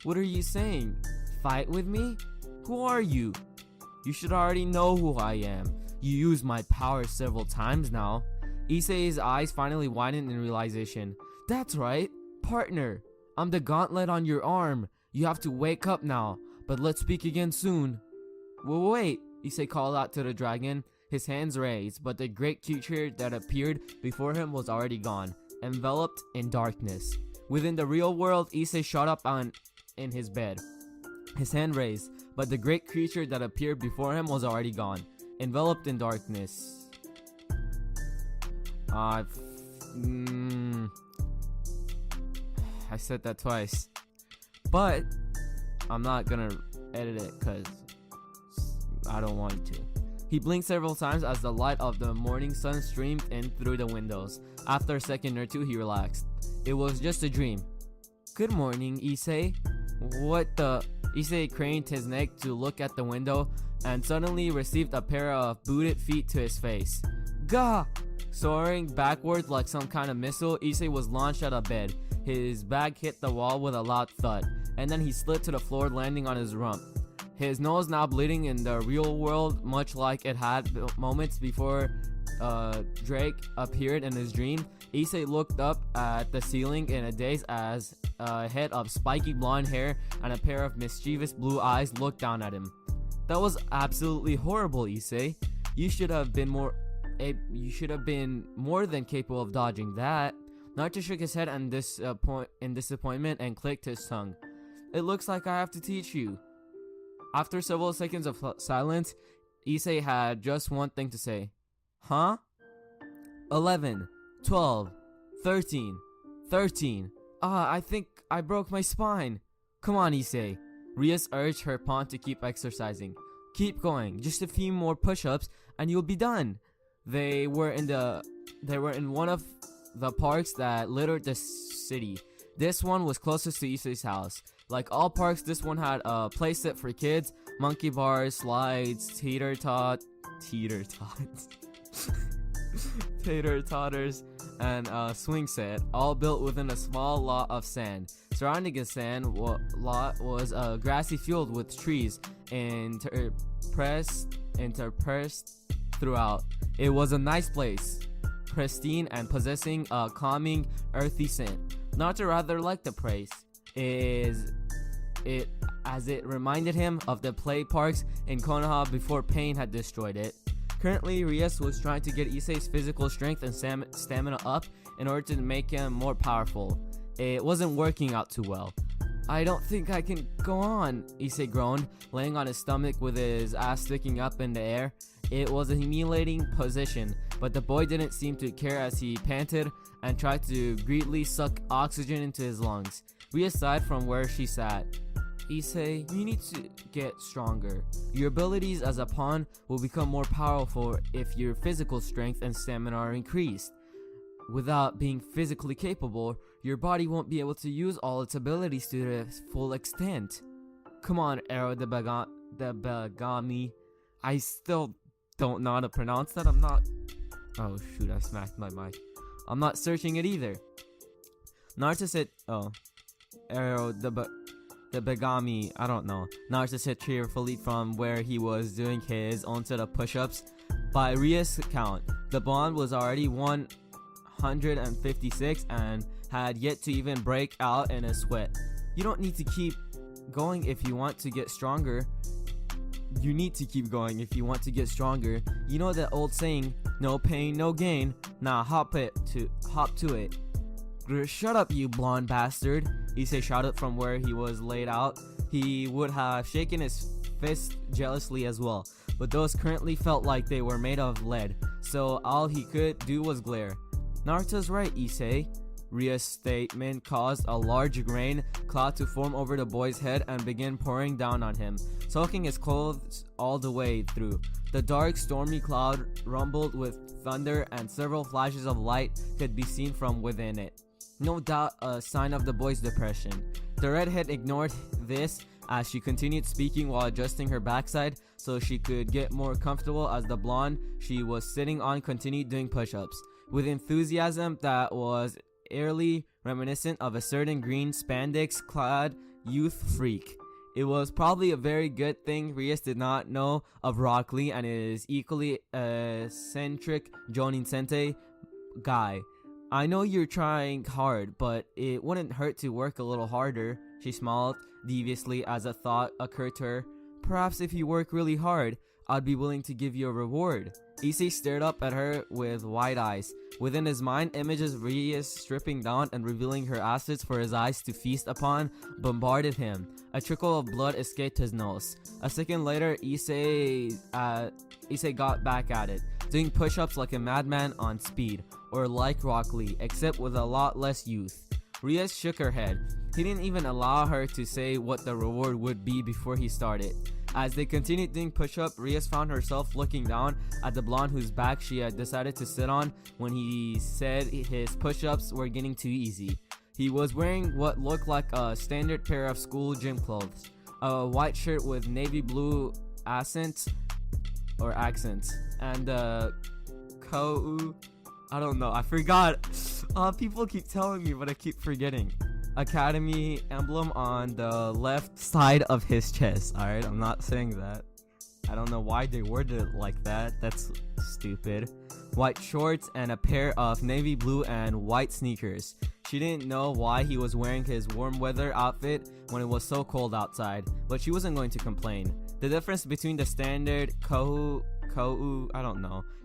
What are you saying? Fight with me? Who are you? You should already know who I am. You used my power several times now. Issei's eyes finally widened in realization. That's right, partner. I'm the gauntlet on your arm. You have to wake up now, but let's speak again soon. Wait, Issei called out to the dragon, his hands raised, but the great creature that appeared before him was already gone, enveloped in darkness. Within the real world, Issei shot up in his bed, his hand raised, but the great creature that appeared before him was already gone, enveloped in darkness. I said that twice, but I'm not gonna edit it because I don't want to. He blinked several times as the light of the morning sun streamed in through the windows. After a second or two, he relaxed. It was just a dream. Good morning, Issei. What the? Issei craned his neck to look at the window and suddenly received a pair of booted feet to his face. Gah! Soaring backwards like some kind of missile, Issei was launched out of bed. His bag hit the wall with a loud thud, and then he slid to the floor, landing on his rump. His nose now bleeding in the real world, much like it had moments before Drake appeared in his dream. Issei looked up at the ceiling in a daze as a head of spiky blonde hair and a pair of mischievous blue eyes looked down at him. That was absolutely horrible, Issei. You should have been more than capable of dodging that. Naruto shook his head in disappointment and clicked his tongue. It looks like I have to teach you. After several seconds of silence, Issei had just one thing to say. Huh? 11, 12, 13. I think I broke my spine. Come on, Issei. Rias urged her pawn to keep exercising. Keep going. Just a few more push-ups and you'll be done. They were in one of the parks that littered the city. This one was closest to Issei's house. Like all parks, this one had a play set for kids, monkey bars, slides, tater totters, and a swing set, all built within a small lot of sand. Surrounding the sand lot was a grassy field with trees interspersed throughout. It was a nice place, pristine and possessing a calming, earthy scent. Naruto rather liked the place, as it reminded him of the play parks in Konoha before pain had destroyed it. Currently, Rias was trying to get Issei's physical strength and stamina up in order to make him more powerful. It wasn't working out too well. "I don't think I can go on," Issei groaned, laying on his stomach with his ass sticking up in the air. It was a humiliating position, but the boy didn't seem to care as he panted and tried to greedily suck oxygen into his lungs. Rias sighed from where she sat. "Issei, you need to get stronger. Your abilities as a pawn will become more powerful if your physical strength and stamina are increased. Without being physically capable, your body won't be able to use all its abilities to their full extent. Come on, Ero the Begami." I still don't know how to pronounce that. Oh shoot, I smacked my mic. I'm not searching it either. Naruto said, Ero the Begami, I don't know. Naruto said cheerfully from where he was doing his own set of push-ups. By Rias' count, the bond was already 156 and had yet to even break out in a sweat. You don't need to keep going if you want to get stronger. You need to keep going if you want to get stronger. You know that old saying, no pain, no gain. Nah, hop to it. Shut up, you blonde bastard, Issei shouted from where he was laid out. He would have shaken his fist jealously as well, but those currently felt like they were made of lead, so all he could do was glare. "Naruto's right, Issei." Ria's statement caused a large rain cloud to form over the boy's head and begin pouring down on him, soaking his clothes all the way through. The dark, stormy cloud rumbled with thunder, and several flashes of light could be seen from within it. No doubt a sign of the boy's depression. The redhead ignored this as she continued speaking while adjusting her backside so she could get more comfortable as the blonde she was sitting on continued doing push-ups with enthusiasm that was eerily reminiscent of a certain green spandex-clad youth freak. It was probably a very good thing Rias did not know of Rock Lee and his equally eccentric Jonin Sensei guy. "I know you're trying hard, but it wouldn't hurt to work a little harder," she smiled deviously as a thought occurred to her. "Perhaps if you work really hard, I'd be willing to give you a reward." Issei stared up at her with wide eyes. Within his mind, images of Rias stripping down and revealing her assets for his eyes to feast upon bombarded him. A trickle of blood escaped his nose. A second later, Issei got back at it, doing push-ups like a madman on speed, or like Rock Lee, except with a lot less youth. Rias shook her head. He didn't even allow her to say what the reward would be before he started. As they continued doing push-up, Rias found herself looking down at the blonde whose back she had decided to sit on when he said his push-ups were getting too easy. He was wearing what looked like a standard pair of school gym clothes, a white shirt with navy blue accents, and I don't know, I forgot. People keep telling me, but I keep forgetting. Academy emblem on the left side of his chest. Alright, I'm not saying that. I don't know why they worded it like that. That's stupid. White shorts and a pair of navy blue and white sneakers. She didn't know why he was wearing his warm weather outfit when it was so cold outside, but she wasn't going to complain. The difference between the standard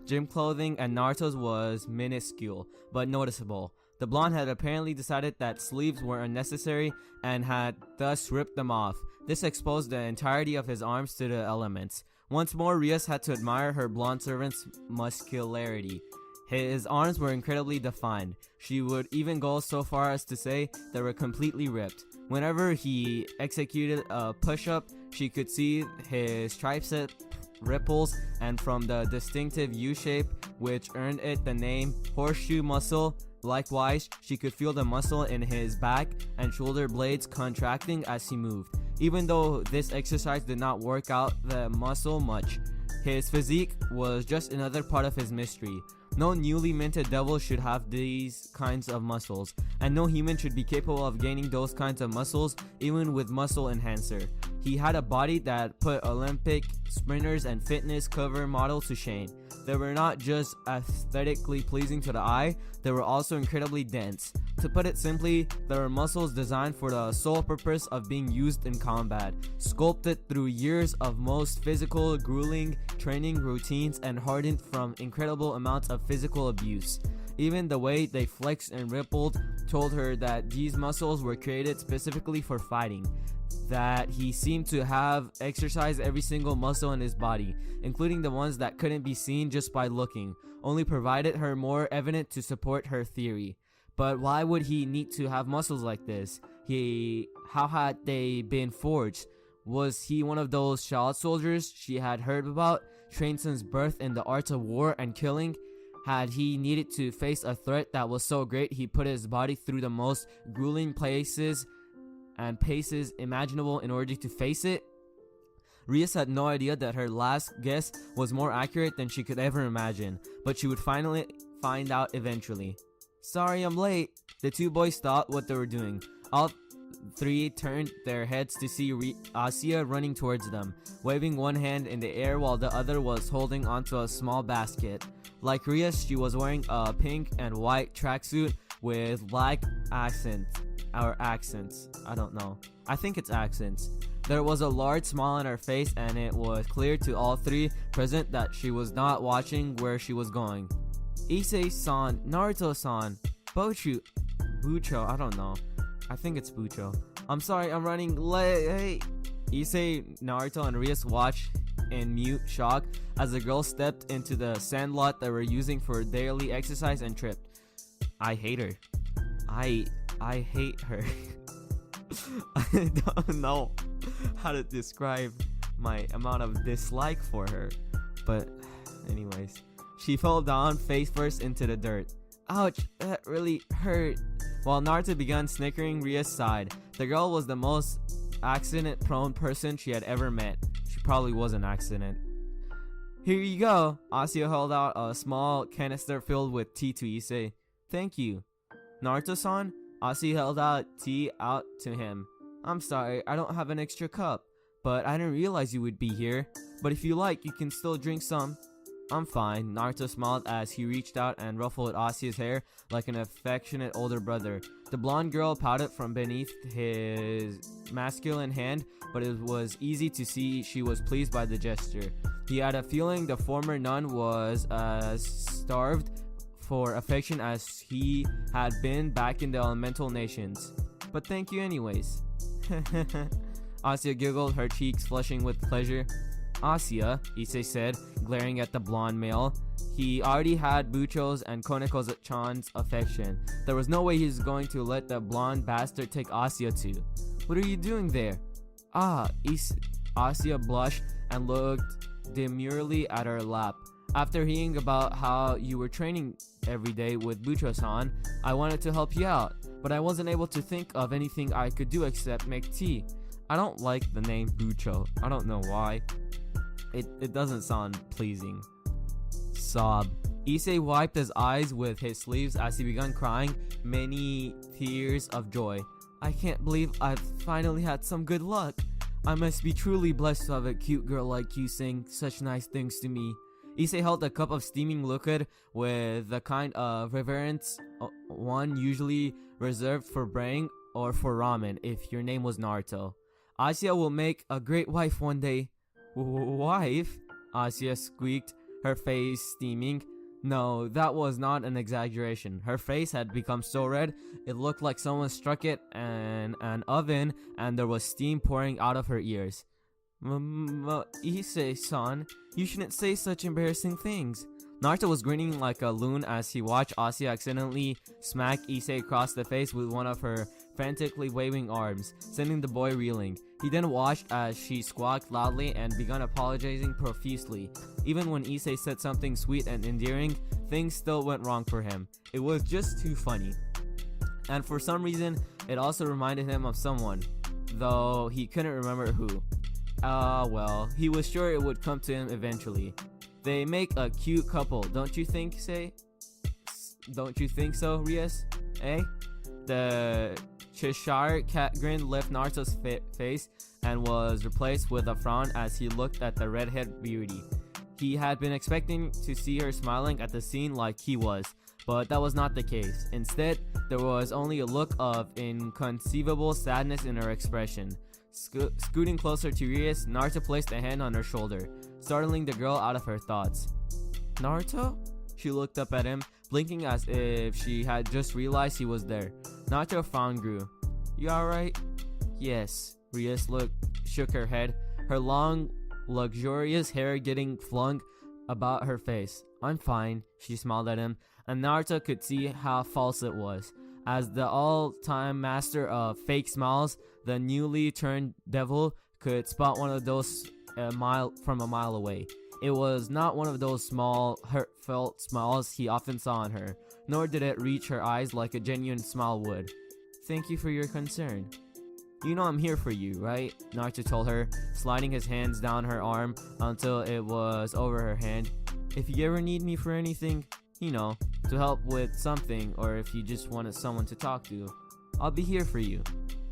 gym clothing and Naruto's was minuscule, but noticeable. The blonde had apparently decided that sleeves were unnecessary and had thus ripped them off. This exposed the entirety of his arms to the elements. Once more, Rias had to admire her blonde servant's muscularity. His arms were incredibly defined. She would even go so far as to say they were completely ripped. Whenever he executed a push-up, she could see his tricep ripples, and from the distinctive U-shape which earned it the name horseshoe muscle, Likewise, she could feel the muscle in his back and shoulder blades contracting as he moved. Even though this exercise did not work out the muscle much, his physique was just another part of his mystery. No newly minted devil should have these kinds of muscles, and no human should be capable of gaining those kinds of muscles even with muscle enhancer. He had a body that put Olympic sprinters and fitness cover models to shame. They were not just aesthetically pleasing to the eye, they were also incredibly dense. To put it simply, they were muscles designed for the sole purpose of being used in combat, sculpted through years of most physical, grueling training routines and hardened from incredible amounts of physical abuse. Even the way they flexed and rippled told her that these muscles were created specifically for fighting, that he seemed to have exercised every single muscle in his body, including the ones that couldn't be seen just by looking, only provided her more evidence to support her theory. But why would he need to have muscles like this? How had they been forged? Was he one of those child soldiers she had heard about, trained since birth in the arts of war and killing? Had he needed to face a threat that was so great he put his body through the most grueling places and paces imaginable in order to face it? Rias had no idea that her last guess was more accurate than she could ever imagine, but she would finally find out eventually. Sorry I'm late. The two boys stopped what they were doing. All three turned their heads to see Asya running towards them, waving one hand in the air while the other was holding onto a small basket. Like Rias, she was wearing a pink and white tracksuit with black accents. I don't know. I think it's accents. There was a large smile on her face, and it was clear to all three present that she was not watching where she was going. Issei-san, Naruto-san, Bucho, I don't know. I think it's Bucho. I'm sorry, I'm running late. Issei, Naruto, and Rias watched in mute shock as the girls stepped into the sandlot they were using for daily exercise and tripped. I hate her. I hate her. I don't know how to describe my amount of dislike for her. But anyways, she fell down face first into the dirt. Ouch, that really hurt. While Naruto began snickering, Rias sighed. The girl was the most accident-prone person she had ever met. She probably was an accident. Here you go. Asya held out a small canister filled with tea to Issei. Thank you. Naruto-san? Asya held out tea out to him. I'm sorry, I don't have an extra cup, but I didn't realize you would be here. But if you like, you can still drink some. I'm fine. Naruto smiled as he reached out and ruffled Asya's hair like an affectionate older brother. The blonde girl pouted from beneath his masculine hand, but it was easy to see she was pleased by the gesture. He had a feeling the former nun was as starved for affection as he had been back in the elemental nations. But thank you anyways. Asya giggled, her cheeks flushing with pleasure. Asya, Issei said, glaring at the blonde male. He already had Bucho's and Koneko-chan's affection. There was no way he was going to let the blonde bastard take Asya too. What are you doing there? Asya blushed and looked demurely at her lap. After hearing about how you were training every day with Bucho-san, I wanted to help you out, but I wasn't able to think of anything I could do except make tea. I don't like the name Bucho. I don't know why. It doesn't sound pleasing. Sob. Issei wiped his eyes with his sleeves as he began crying many tears of joy. I can't believe I've finally had some good luck. I must be truly blessed to have a cute girl like you saying such nice things to me. Issei held a cup of steaming liquid with the kind of reverence one usually reserved for braying or for ramen if your name was Naruto. Asya will make a great wife one day. Wife? Asya squeaked, her face steaming. No, that was not an exaggeration. Her face had become so red, it looked like someone struck it in an oven and there was steam pouring out of her ears. Issei-san, you shouldn't say such embarrassing things. Naruto was grinning like a loon as he watched Asya accidentally smack Issei across the face with one of her frantically waving arms, sending the boy reeling. He then watched as she squawked loudly and began apologizing profusely. Even when Issei said something sweet and endearing, things still went wrong for him. It was just too funny. And for some reason, it also reminded him of someone, though he couldn't remember who. Well, he was sure it would come to him eventually. They make a cute couple, don't you think, Issei? Don't you think so, Rias? Eh? The Cheshire cat grin left Naruto's face and was replaced with a frown as he looked at the redhead beauty. He had been expecting to see her smiling at the scene like he was, but that was not the case. Instead, there was only a look of inconceivable sadness in her expression. Scooting closer to Rias, Naruto placed a hand on her shoulder, startling the girl out of her thoughts. Naruto? She looked up at him, blinking as if she had just realized he was there. Naruto's frown grew. You alright? Yes. Rias shook her head, her long, luxurious hair getting flung about her face. I'm fine, she smiled at him, and Naruto could see how false it was. As the all-time master of fake smiles, the newly turned devil could spot one of those from a mile away. It was not one of those small, heartfelt smiles he often saw on her, nor did it reach her eyes like a genuine smile would. Thank you for your concern. You know I'm here for you, right? Naruto told her, sliding his hands down her arm until it was over her hand. If you ever need me for anything, to help with something, or if you just wanted someone to talk to, I'll be here for you.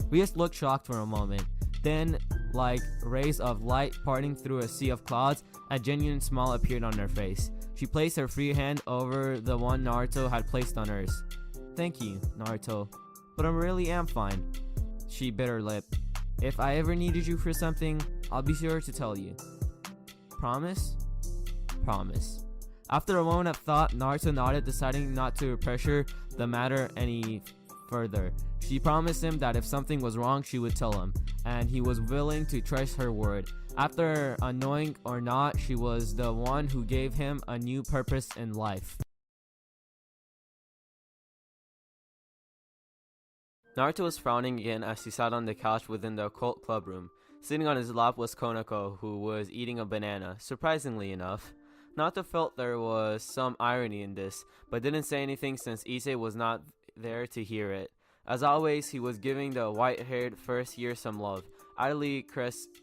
Rias looked shocked for a moment. Then, like rays of light parting through a sea of clouds, a genuine smile appeared on her face. She placed her free hand over the one Naruto had placed on hers. Thank you, Naruto, but I really am fine. She bit her lip. If I ever needed you for something, I'll be sure to tell you. Promise? Promise. After a moment of thought, Naruto nodded, deciding not to pressure the matter any further. She promised him that if something was wrong, she would tell him, and he was willing to trust her word. After annoying or not, she was the one who gave him a new purpose in life. Naruto was frowning again as he sat on the couch within the occult club room. Sitting on his lap was Konako, who was eating a banana, surprisingly enough. Naruto felt there was some irony in this, but didn't say anything since Issei was not there to hear it. As always, he was giving the white-haired first year some love, idly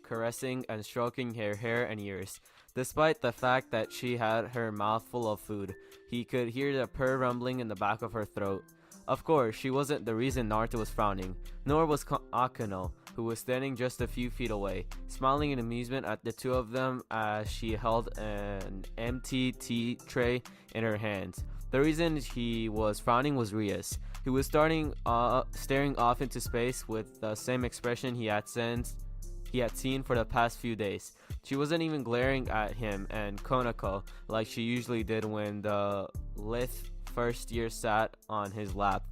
caressing and stroking her hair and ears. Despite the fact that she had her mouth full of food, he could hear the purr rumbling in the back of her throat. Of course, she wasn't the reason Naruto was frowning, nor was Akeno, who was standing just a few feet away, smiling in amusement at the two of them as she held an empty tea tray in her hands. The reason he was frowning was Rias, who was staring off into space with the same expression he had seen for the past few days. She wasn't even glaring at him and Konako like she usually did when the lithe first year sat on his lap.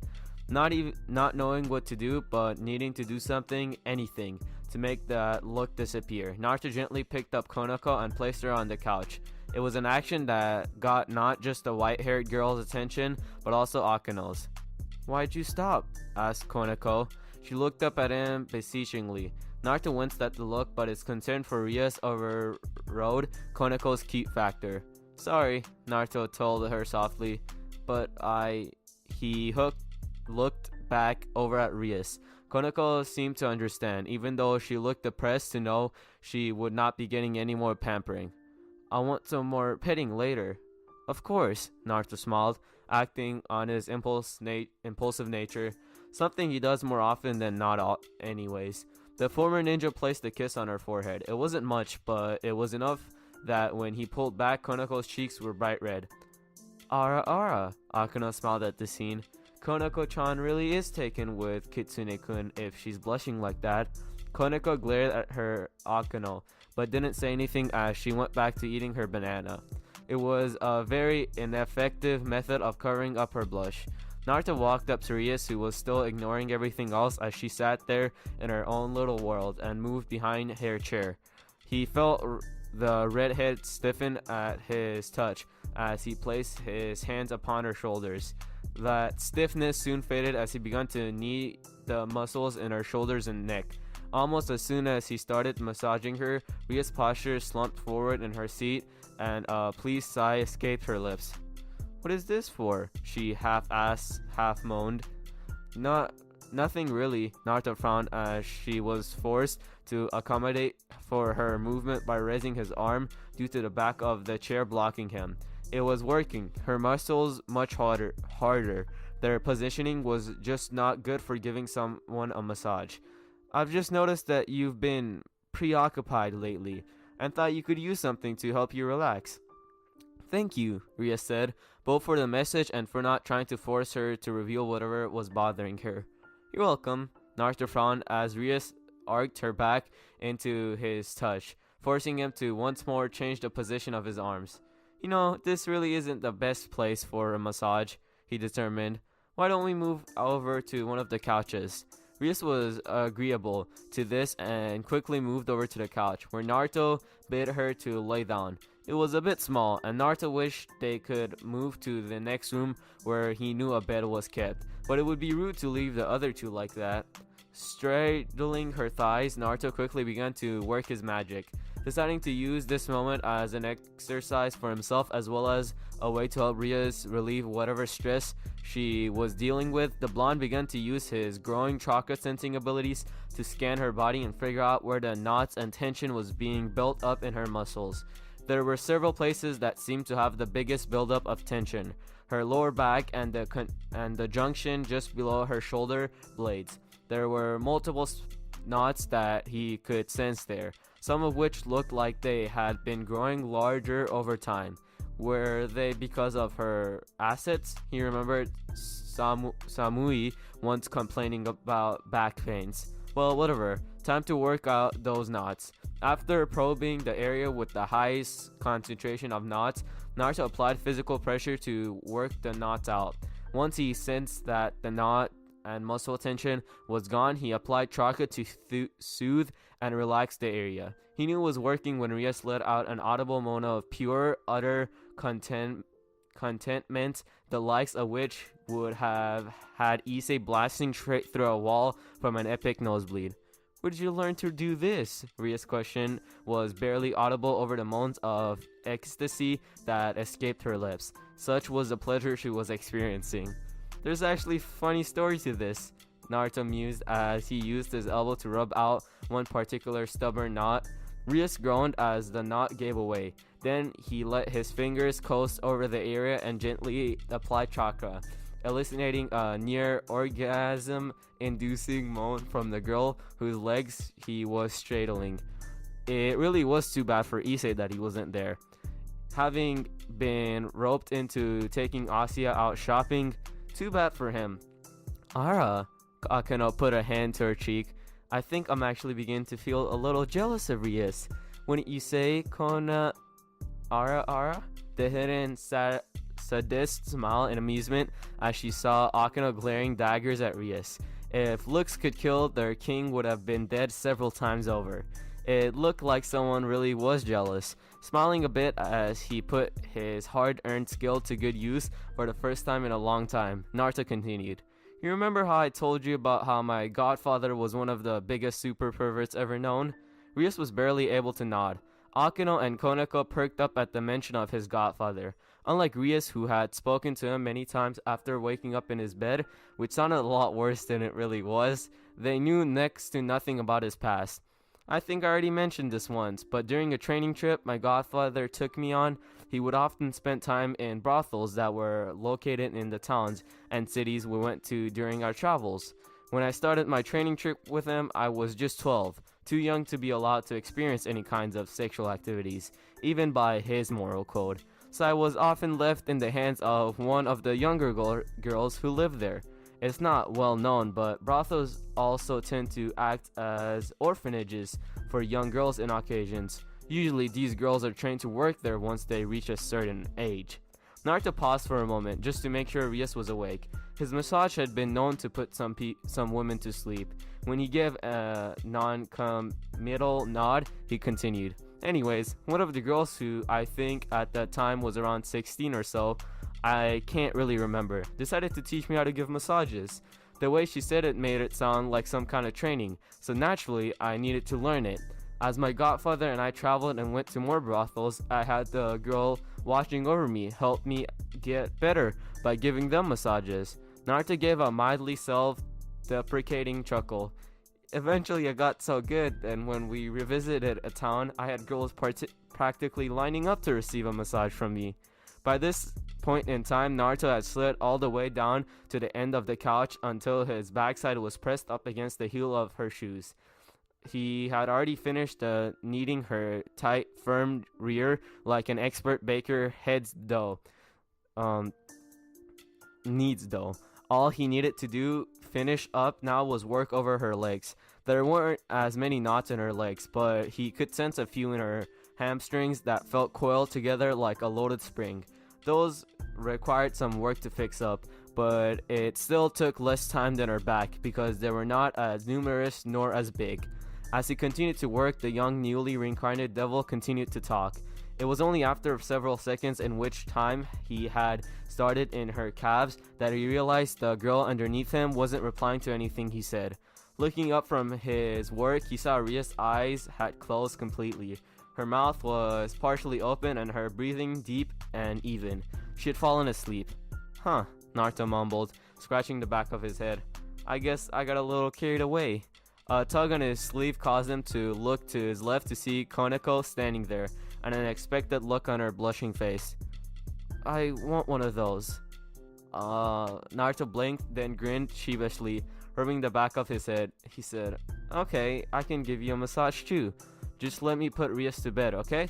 Not knowing what to do, but needing to do something, anything, to make that look disappear. Naruto gently picked up Konako and placed her on the couch. It was an action that got not just the white-haired girl's attention, but also Akeno's. Why'd you stop? Asked Konako. She looked up at him beseechingly. Naruto winced at the look, but his concern for Rias overrode Konako's cute factor. Sorry, Naruto told her softly, but He looked back over at Rias. Konako seemed to understand, even though she looked depressed to know she would not be getting any more pampering. I want some more petting later. Of course, Naruto smiled, acting on his impulsive nature, something he does more often than not anyways. The former ninja placed a kiss on her forehead. It wasn't much, but it was enough that when he pulled back, Konako's cheeks were bright red. Ara, Akeno smiled at the scene. Konako-chan really is taken with Kitsune-kun if she's blushing like that. Konako glared at her Akeno, but didn't say anything as she went back to eating her banana. It was a very ineffective method of covering up her blush. Naruto walked up to Rias, who was still ignoring everything else as she sat there in her own little world, and moved behind her chair. He felt the redhead stiffen at his touch as he placed his hands upon her shoulders. That stiffness soon faded as he began to the muscles in her shoulders and neck. Almost as soon as he started massaging her, Ria's posture slumped forward in her seat, and a pleased sigh escaped her lips. "What is this for?" she half asked, half moaned. Nothing really," Naruto frowned as she was forced to accommodate for her movement by raising his arm due to the back of the chair blocking him. It was working, her muscles much harder. Their positioning was just not good for giving someone a massage. "I've just noticed that you've been preoccupied lately, and thought you could use something to help you relax." "Thank you," Ria said, both for the message and for not trying to force her to reveal whatever was bothering her. "You're welcome," Naruto frowned as Rias arched her back into his touch, forcing him to once more change the position of his arms. "You know, this really isn't the best place for a massage," he determined. "Why don't we move over to one of the couches?" Rias was agreeable to this and quickly moved over to the couch, where Naruto bid her to lay down. It was a bit small, and Naruto wished they could move to the next room where he knew a bed was kept, but it would be rude to leave the other two like that. Straddling her thighs, Naruto quickly began to work his magic, deciding to use this moment as an exercise for himself as well as a way to help Rias relieve whatever stress she was dealing with. The blonde began to use his growing chakra sensing abilities to scan her body and figure out where the knots and tension was being built up in her muscles. There were several places that seemed to have the biggest buildup of tension: her lower back and the junction just below her shoulder blades. There were multiple knots that he could sense there, some of which looked like they had been growing larger over time. Were they because of her assets? He remembered Samui once complaining about back pains. Well, whatever. Time to work out those knots. After probing the area with the highest concentration of knots, Naruto applied physical pressure to work the knots out. Once he sensed that the knot and muscle tension was gone, he applied chakra to soothe and relax the area. He knew it was working when Rias let out an audible moan of pure, utter contentment, the likes of which would have had Issei blasting straight through a wall from an epic nosebleed. "Where did you learn to do this?" Ria's question was barely audible over the moans of ecstasy that escaped her lips. Such was the pleasure she was experiencing. "There's actually a funny story to this," Naruto mused as he used his elbow to rub out one particular stubborn knot. Rias groaned as the knot gave away. Then he let his fingers coast over the area and gently applied chakra, eliciting a near orgasm-inducing moan from the girl whose legs he was straddling. It really was too bad for Issei that he wasn't there. Having been roped into taking Asuya out shopping, too bad for him. "Ara," Akeno put a hand to her cheek. "I think I'm actually beginning to feel a little jealous of Rias. Wouldn't you say, Kona Ara?" The hidden sadist smile in amusement as she saw Akeno glaring daggers at Rias. If looks could kill, their king would have been dead several times over. It looked like someone really was jealous. Smiling a bit as he put his hard-earned skill to good use for the first time in a long time, Naruto continued. "You remember how I told you about how my godfather was one of the biggest super perverts ever known?" Rias was barely able to nod. Akeno and Koneko perked up at the mention of his godfather. Unlike Rias, who had spoken to him many times after waking up in his bed, which sounded a lot worse than it really was, they knew next to nothing about his past. "I think I already mentioned this once, but during a training trip my godfather took me on, he would often spend time in brothels that were located in the towns and cities we went to during our travels. When I started my training trip with him, I was just 12, too young to be allowed to experience any kinds of sexual activities, even by his moral code. So I was often left in the hands of one of the younger girls who lived there. It's not well known, but brothels also tend to act as orphanages for young girls in occasions. Usually these girls are trained to work there once they reach a certain age." Naruto paused for a moment just to make sure Rias was awake. His massage had been known to put some women to sleep. When he gave a non-committal nod, he continued. "Anyways, one of the girls, who I think at that time was around 16 or so, I can't really remember, decided to teach me how to give massages. The way she said it made it sound like some kind of training, so naturally I needed to learn it. As my godfather and I traveled and went to more brothels, I had the girl watching over me help me get better by giving them massages. Naruto gave a mildly self-deprecating chuckle. Eventually, I got so good, and when we revisited a town, I had girls practically lining up to receive a massage from me. By this point in time, Naruto had slid all the way down to the end of the couch until his backside was pressed up against the heel of her shoes. He had already finished kneading her tight, firm rear like an expert baker needs dough. All he needed to do finish up now was work over her legs. There weren't as many knots in her legs, but he could sense a few in her hamstrings that felt coiled together like a loaded spring. Those required some work to fix up, but it still took less time than her back because they were not as numerous nor as big. As he continued to work, the young newly reincarnated devil continued to talk. It was only after several seconds, in which time he had started in her calves, that he realized the girl underneath him wasn't replying to anything he said. Looking up from his work, he saw Rias' eyes had closed completely. Her mouth was partially open and her breathing deep and even. She had fallen asleep. Huh, Naruto mumbled, scratching the back of his head. I guess I got a little carried away. A tug on his sleeve caused him to look to his left to see Koneko standing there, and an unexpected look on her blushing face. I want one of those. Naruto blinked, then grinned sheepishly, rubbing the back of his head. He said, Okay, I can give you a massage too. Just let me put Rias to bed, okay?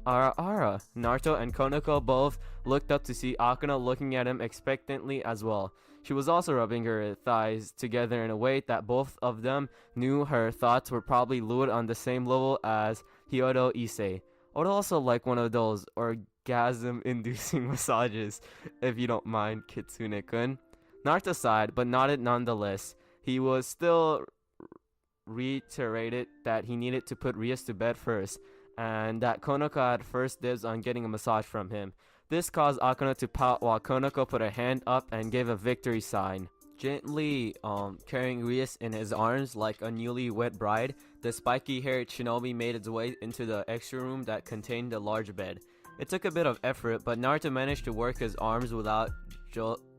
Ara. Naruto and Koneko both looked up to see Akeno looking at him expectantly as well. She was also rubbing her thighs together in a way that both of them knew her thoughts were probably lured on the same level as Hyodo Issei. I would also like one of those orgasm-inducing massages, if you don't mind, Kitsune-kun. Naruto sighed, but nodded nonetheless. He was still reiterated that he needed to put Rias to bed first, and that Koneko had first dibs on getting a massage from him. This caused Akeno to pout while Koneko put a hand up and gave a victory sign. Gently carrying Rias in his arms like a newly wed bride, the spiky-haired shinobi made its way into the extra room that contained the large bed. It took a bit of effort, but Naruto managed to work his arms without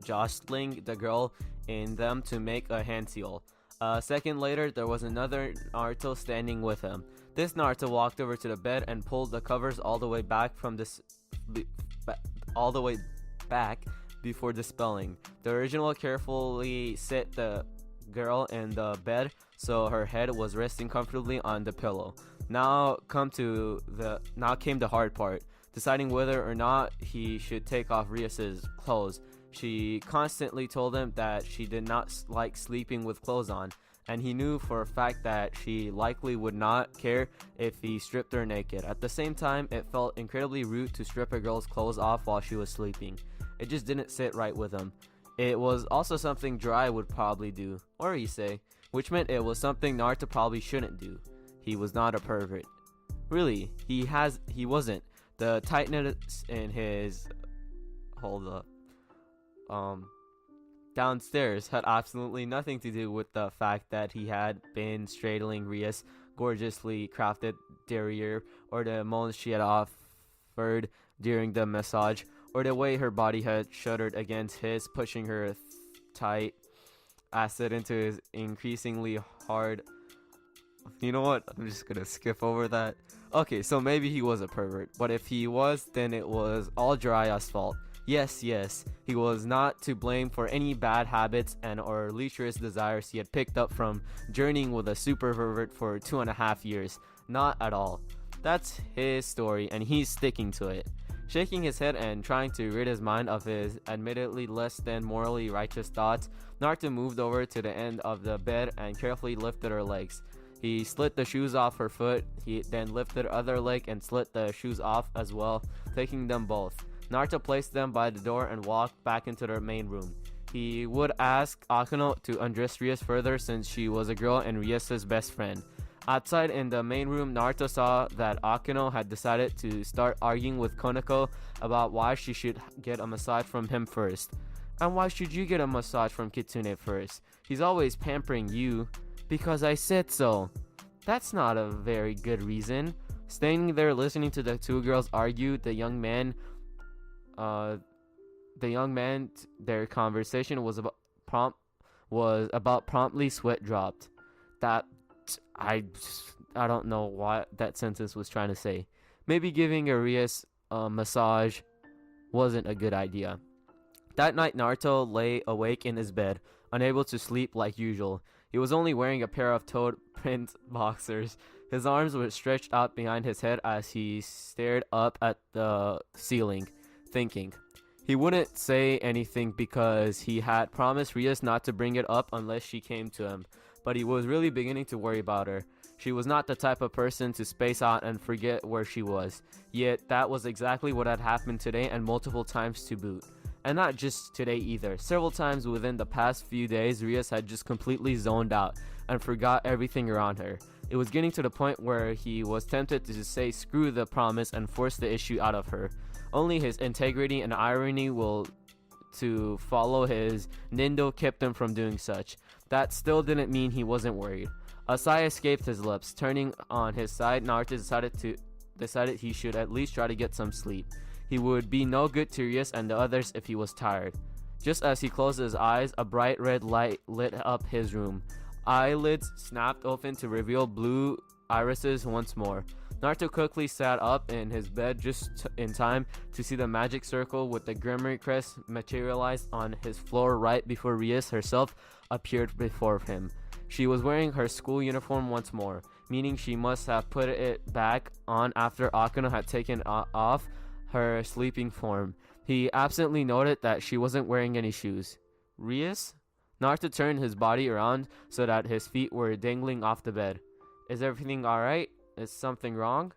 jostling the girl in them to make a hand seal. A second later, there was another Naruto standing with him. This Naruto walked over to the bed and pulled the covers all the way back before dispelling. The original carefully set the girl in the bed so her head was resting comfortably on the pillow. Now came the hard part, deciding whether or not he should take off Rias's clothes. She constantly told him that she did not like sleeping with clothes on, and he knew for a fact that she likely would not care if he stripped her naked. At the same time, it felt incredibly rude to strip a girl's clothes off while she was sleeping. It just didn't sit right with him. It was also something Dry would probably do, or Issei, which meant it was something Naruto probably shouldn't do. He was not a pervert. Really, he wasn't. The tightness in his... downstairs had absolutely nothing to do with the fact that he had been straddling Rias' gorgeously crafted derriere, or the moans she had offered during the massage, or the way her body had shuddered against his, pushing her tight acid into his increasingly hard... You know what? I'm just gonna skip over that. Okay, so maybe he was a pervert, but if he was, then it was all Jiraiya's fault. Yes, he was not to blame for any bad habits and or lecherous desires he had picked up from journeying with a super pervert for 2.5 years. Not at all. That's his story, and he's sticking to it. Shaking his head and trying to rid his mind of his admittedly less than morally righteous thoughts, Naruto moved over to the end of the bed and carefully lifted her legs. He slit the shoes off her foot. He then lifted her other leg and slit the shoes off as well, taking them both. Naruto placed them by the door and walked back into their main room. He would ask Akeno to undress Rias further since she was a girl and Rias' best friend. Outside in the main room, Naruto saw that Akeno had decided to start arguing with Koneko about why she should get a massage from him first. And why should you get a massage from Kitsune first? He's always pampering you. Because I said so. That's not a very good reason. Standing there listening to the two girls argue, their conversation was about promptly sweat dropped. That I don't know what that sentence was trying to say. Maybe giving Rias a massage wasn't a good idea. That night, Naruto lay awake in his bed, unable to sleep like usual. He was only wearing a pair of toad print boxers. His arms were stretched out behind his head as he stared up at the ceiling, thinking. He wouldn't say anything because he had promised Rias not to bring it up unless she came to him, but he was really beginning to worry about her. She was not the type of person to space out and forget where she was, yet that was exactly what had happened today and multiple times to boot. And not just today either. Several times within the past few days, Rias had just completely zoned out and forgot everything around her. It was getting to the point where he was tempted to just say screw the promise and force the issue out of her. Only his integrity and irony to follow his Nindo kept him from doing such. That still didn't mean he wasn't worried. A sigh escaped his lips. Turning on his side, Naruto decided he should at least try to get some sleep. He would be no good to Rias and the others if he was tired. Just as he closed his eyes, a bright red light lit up his room. Eyelids snapped open to reveal blue irises once more. Naruto quickly sat up in his bed just in time to see the magic circle with the Grimoire crest materialize on his floor right before Rias herself appeared before him. She was wearing her school uniform once more, meaning she must have put it back on after Akeno had taken off her sleeping form. He absently noted that she wasn't wearing any shoes. Rias? Naruto turned his body around so that his feet were dangling off the bed. Is everything alright? Is something wrong?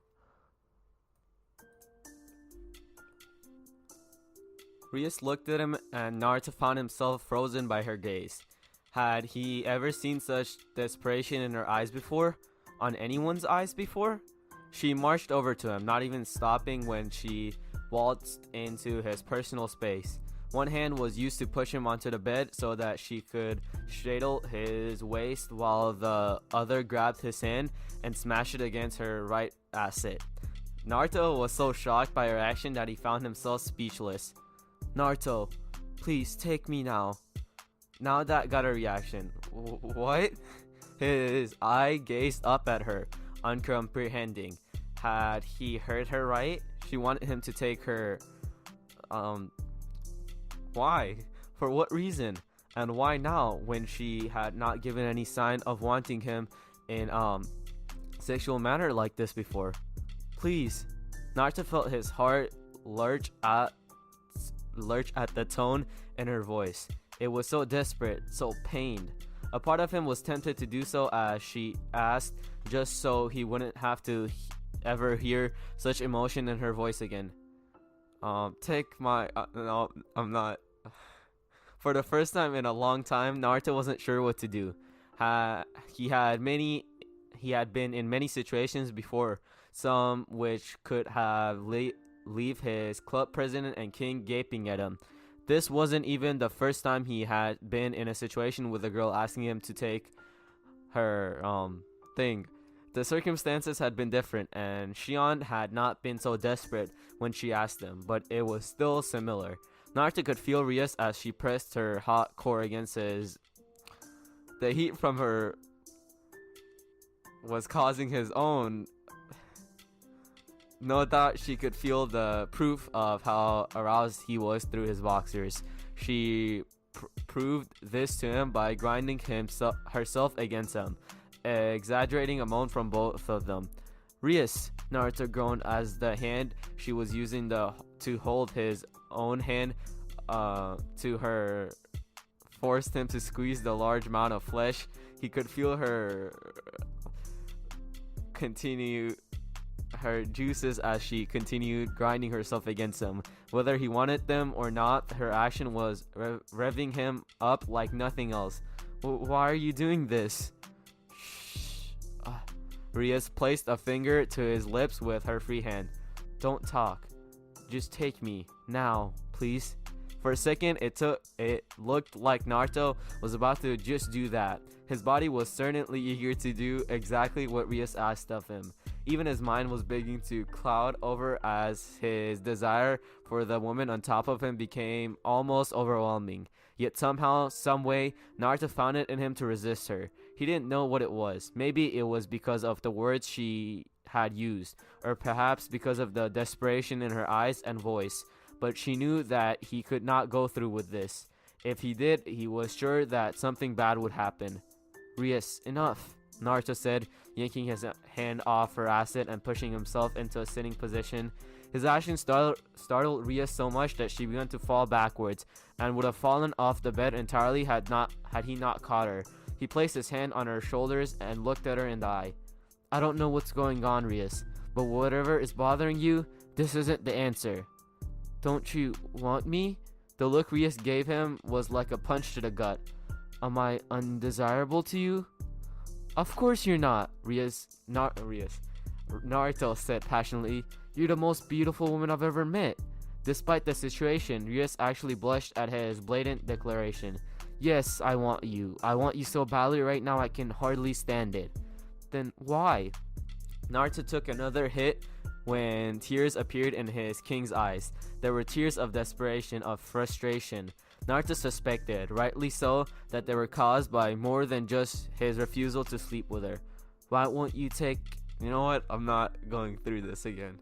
Rias looked at him and Naruto found himself frozen by her gaze. Had he ever seen such desperation in her eyes before? On anyone's eyes before? She marched over to him, not even stopping when she waltzed into his personal space. One hand was used to push him onto the bed so that she could straddle his waist, while the other grabbed his hand and smashed it against her right asset. Naruto was so shocked by her action that he found himself speechless. Naruto, please take me now. Now that got a reaction. What? His eye gazed up at her, uncomprehending. Had he heard her right? She wanted him to take her. Why? For what reason? And why now, when she had not given any sign of wanting him in sexual manner like this before? Please. Naruto felt his heart lurch at the tone in her voice. It was so desperate, so pained. A part of him was tempted to do so as she asked, just so he wouldn't have to ever hear such emotion in her voice again. Take my... no, I'm not. For the first time in a long time, Naruto wasn't sure what to do. He had been in many situations before, some which could have leave his club president and king gaping at him. This wasn't even the first time he had been in a situation with a girl asking him to take her thing. The circumstances had been different, and Shion had not been so desperate when she asked him, but it was still similar. Naruto could feel Rias as she pressed her hot core against his. The heat from her was causing his own. No doubt she could feel the proof of how aroused he was through his boxers. She proved this to him by grinding herself against him, exaggerating a moan from both of them. Rias, Naruto groaned as the hand she was using to hold his own hand to her forced him to squeeze the large amount of flesh. He could feel her continue her juices as she continued grinding herself against him. Whether he wanted them or not, her action was revving him up like nothing else. Why are you doing this? Shh. Rias placed a finger to his lips with her free hand. Don't talk. Just take me. Now, please. For a second, it looked like Naruto was about to just do that. His body was certainly eager to do exactly what Rias asked of him. Even his mind was beginning to cloud over as his desire for the woman on top of him became almost overwhelming. Yet somehow, someway, Naruto found it in him to resist her. He didn't know what it was. Maybe it was because of the words she had used, or perhaps because of the desperation in her eyes and voice. But she knew that he could not go through with this. If he did, he was sure that something bad would happen. Rias, enough, Naruto said, yanking his hand off her acid and pushing himself into a sitting position. His action startled Rias so much that she began to fall backwards, and would have fallen off the bed entirely had he not caught her. He placed his hand on her shoulders and looked at her in the eye. I don't know what's going on, Rias, but whatever is bothering you, this isn't the answer. Don't you want me? The look Rias gave him was like a punch to the gut. Am I undesirable to you? Of course you're not, Naruto said passionately. You're the most beautiful woman I've ever met. Despite the situation, Rias actually blushed at his blatant declaration. Yes, I want you. I want you so badly right now I can hardly stand it. Then why? Naruto took another hit when tears appeared in his king's eyes. There were tears of desperation, of frustration. Naruto suspected, rightly so, that they were caused by more than just his refusal to sleep with her. Why won't you take... You know what? I'm not going through this again.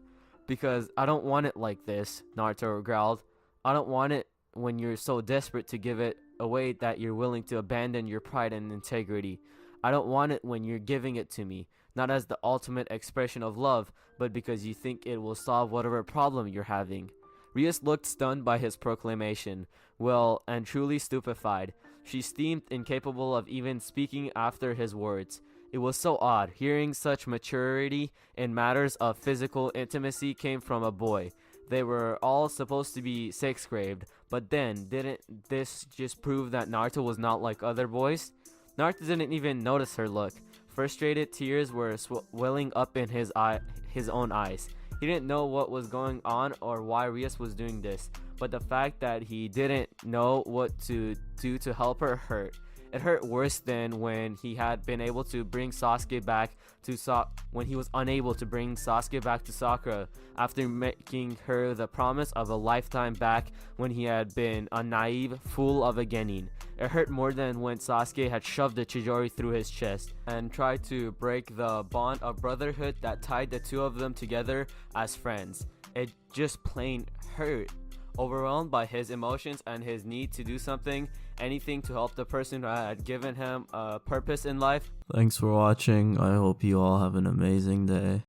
Because I don't want it like this, Naruto growled. I don't want it when you're so desperate to give it away that you're willing to abandon your pride and integrity. I don't want it when you're giving it to me, not as the ultimate expression of love, but because you think it will solve whatever problem you're having. Rias looked stunned by his proclamation, well, and truly stupefied. She seemed incapable of even speaking after his words. It was so odd, hearing such maturity in matters of physical intimacy came from a boy. They were all supposed to be sixth-grade, but then, didn't this just prove that Naruto was not like other boys? Naruto didn't even notice her look. Frustrated tears were welling up in his own eyes. He didn't know what was going on or why Rias was doing this, but the fact that he didn't know what to do to help her hurt. It hurt worse than when he had been able to bring Sasuke back to when he was unable to bring Sasuke back to Sakura after making her the promise of a lifetime back when he had been a naive fool of a genin. It hurt more than when Sasuke had shoved the Chidori through his chest and tried to break the bond of brotherhood that tied the two of them together as friends. It just plain hurt. Overwhelmed by his emotions and his need to do something, anything to help the person who had given him a purpose in life. Thanks for watching. I hope you all have an amazing day.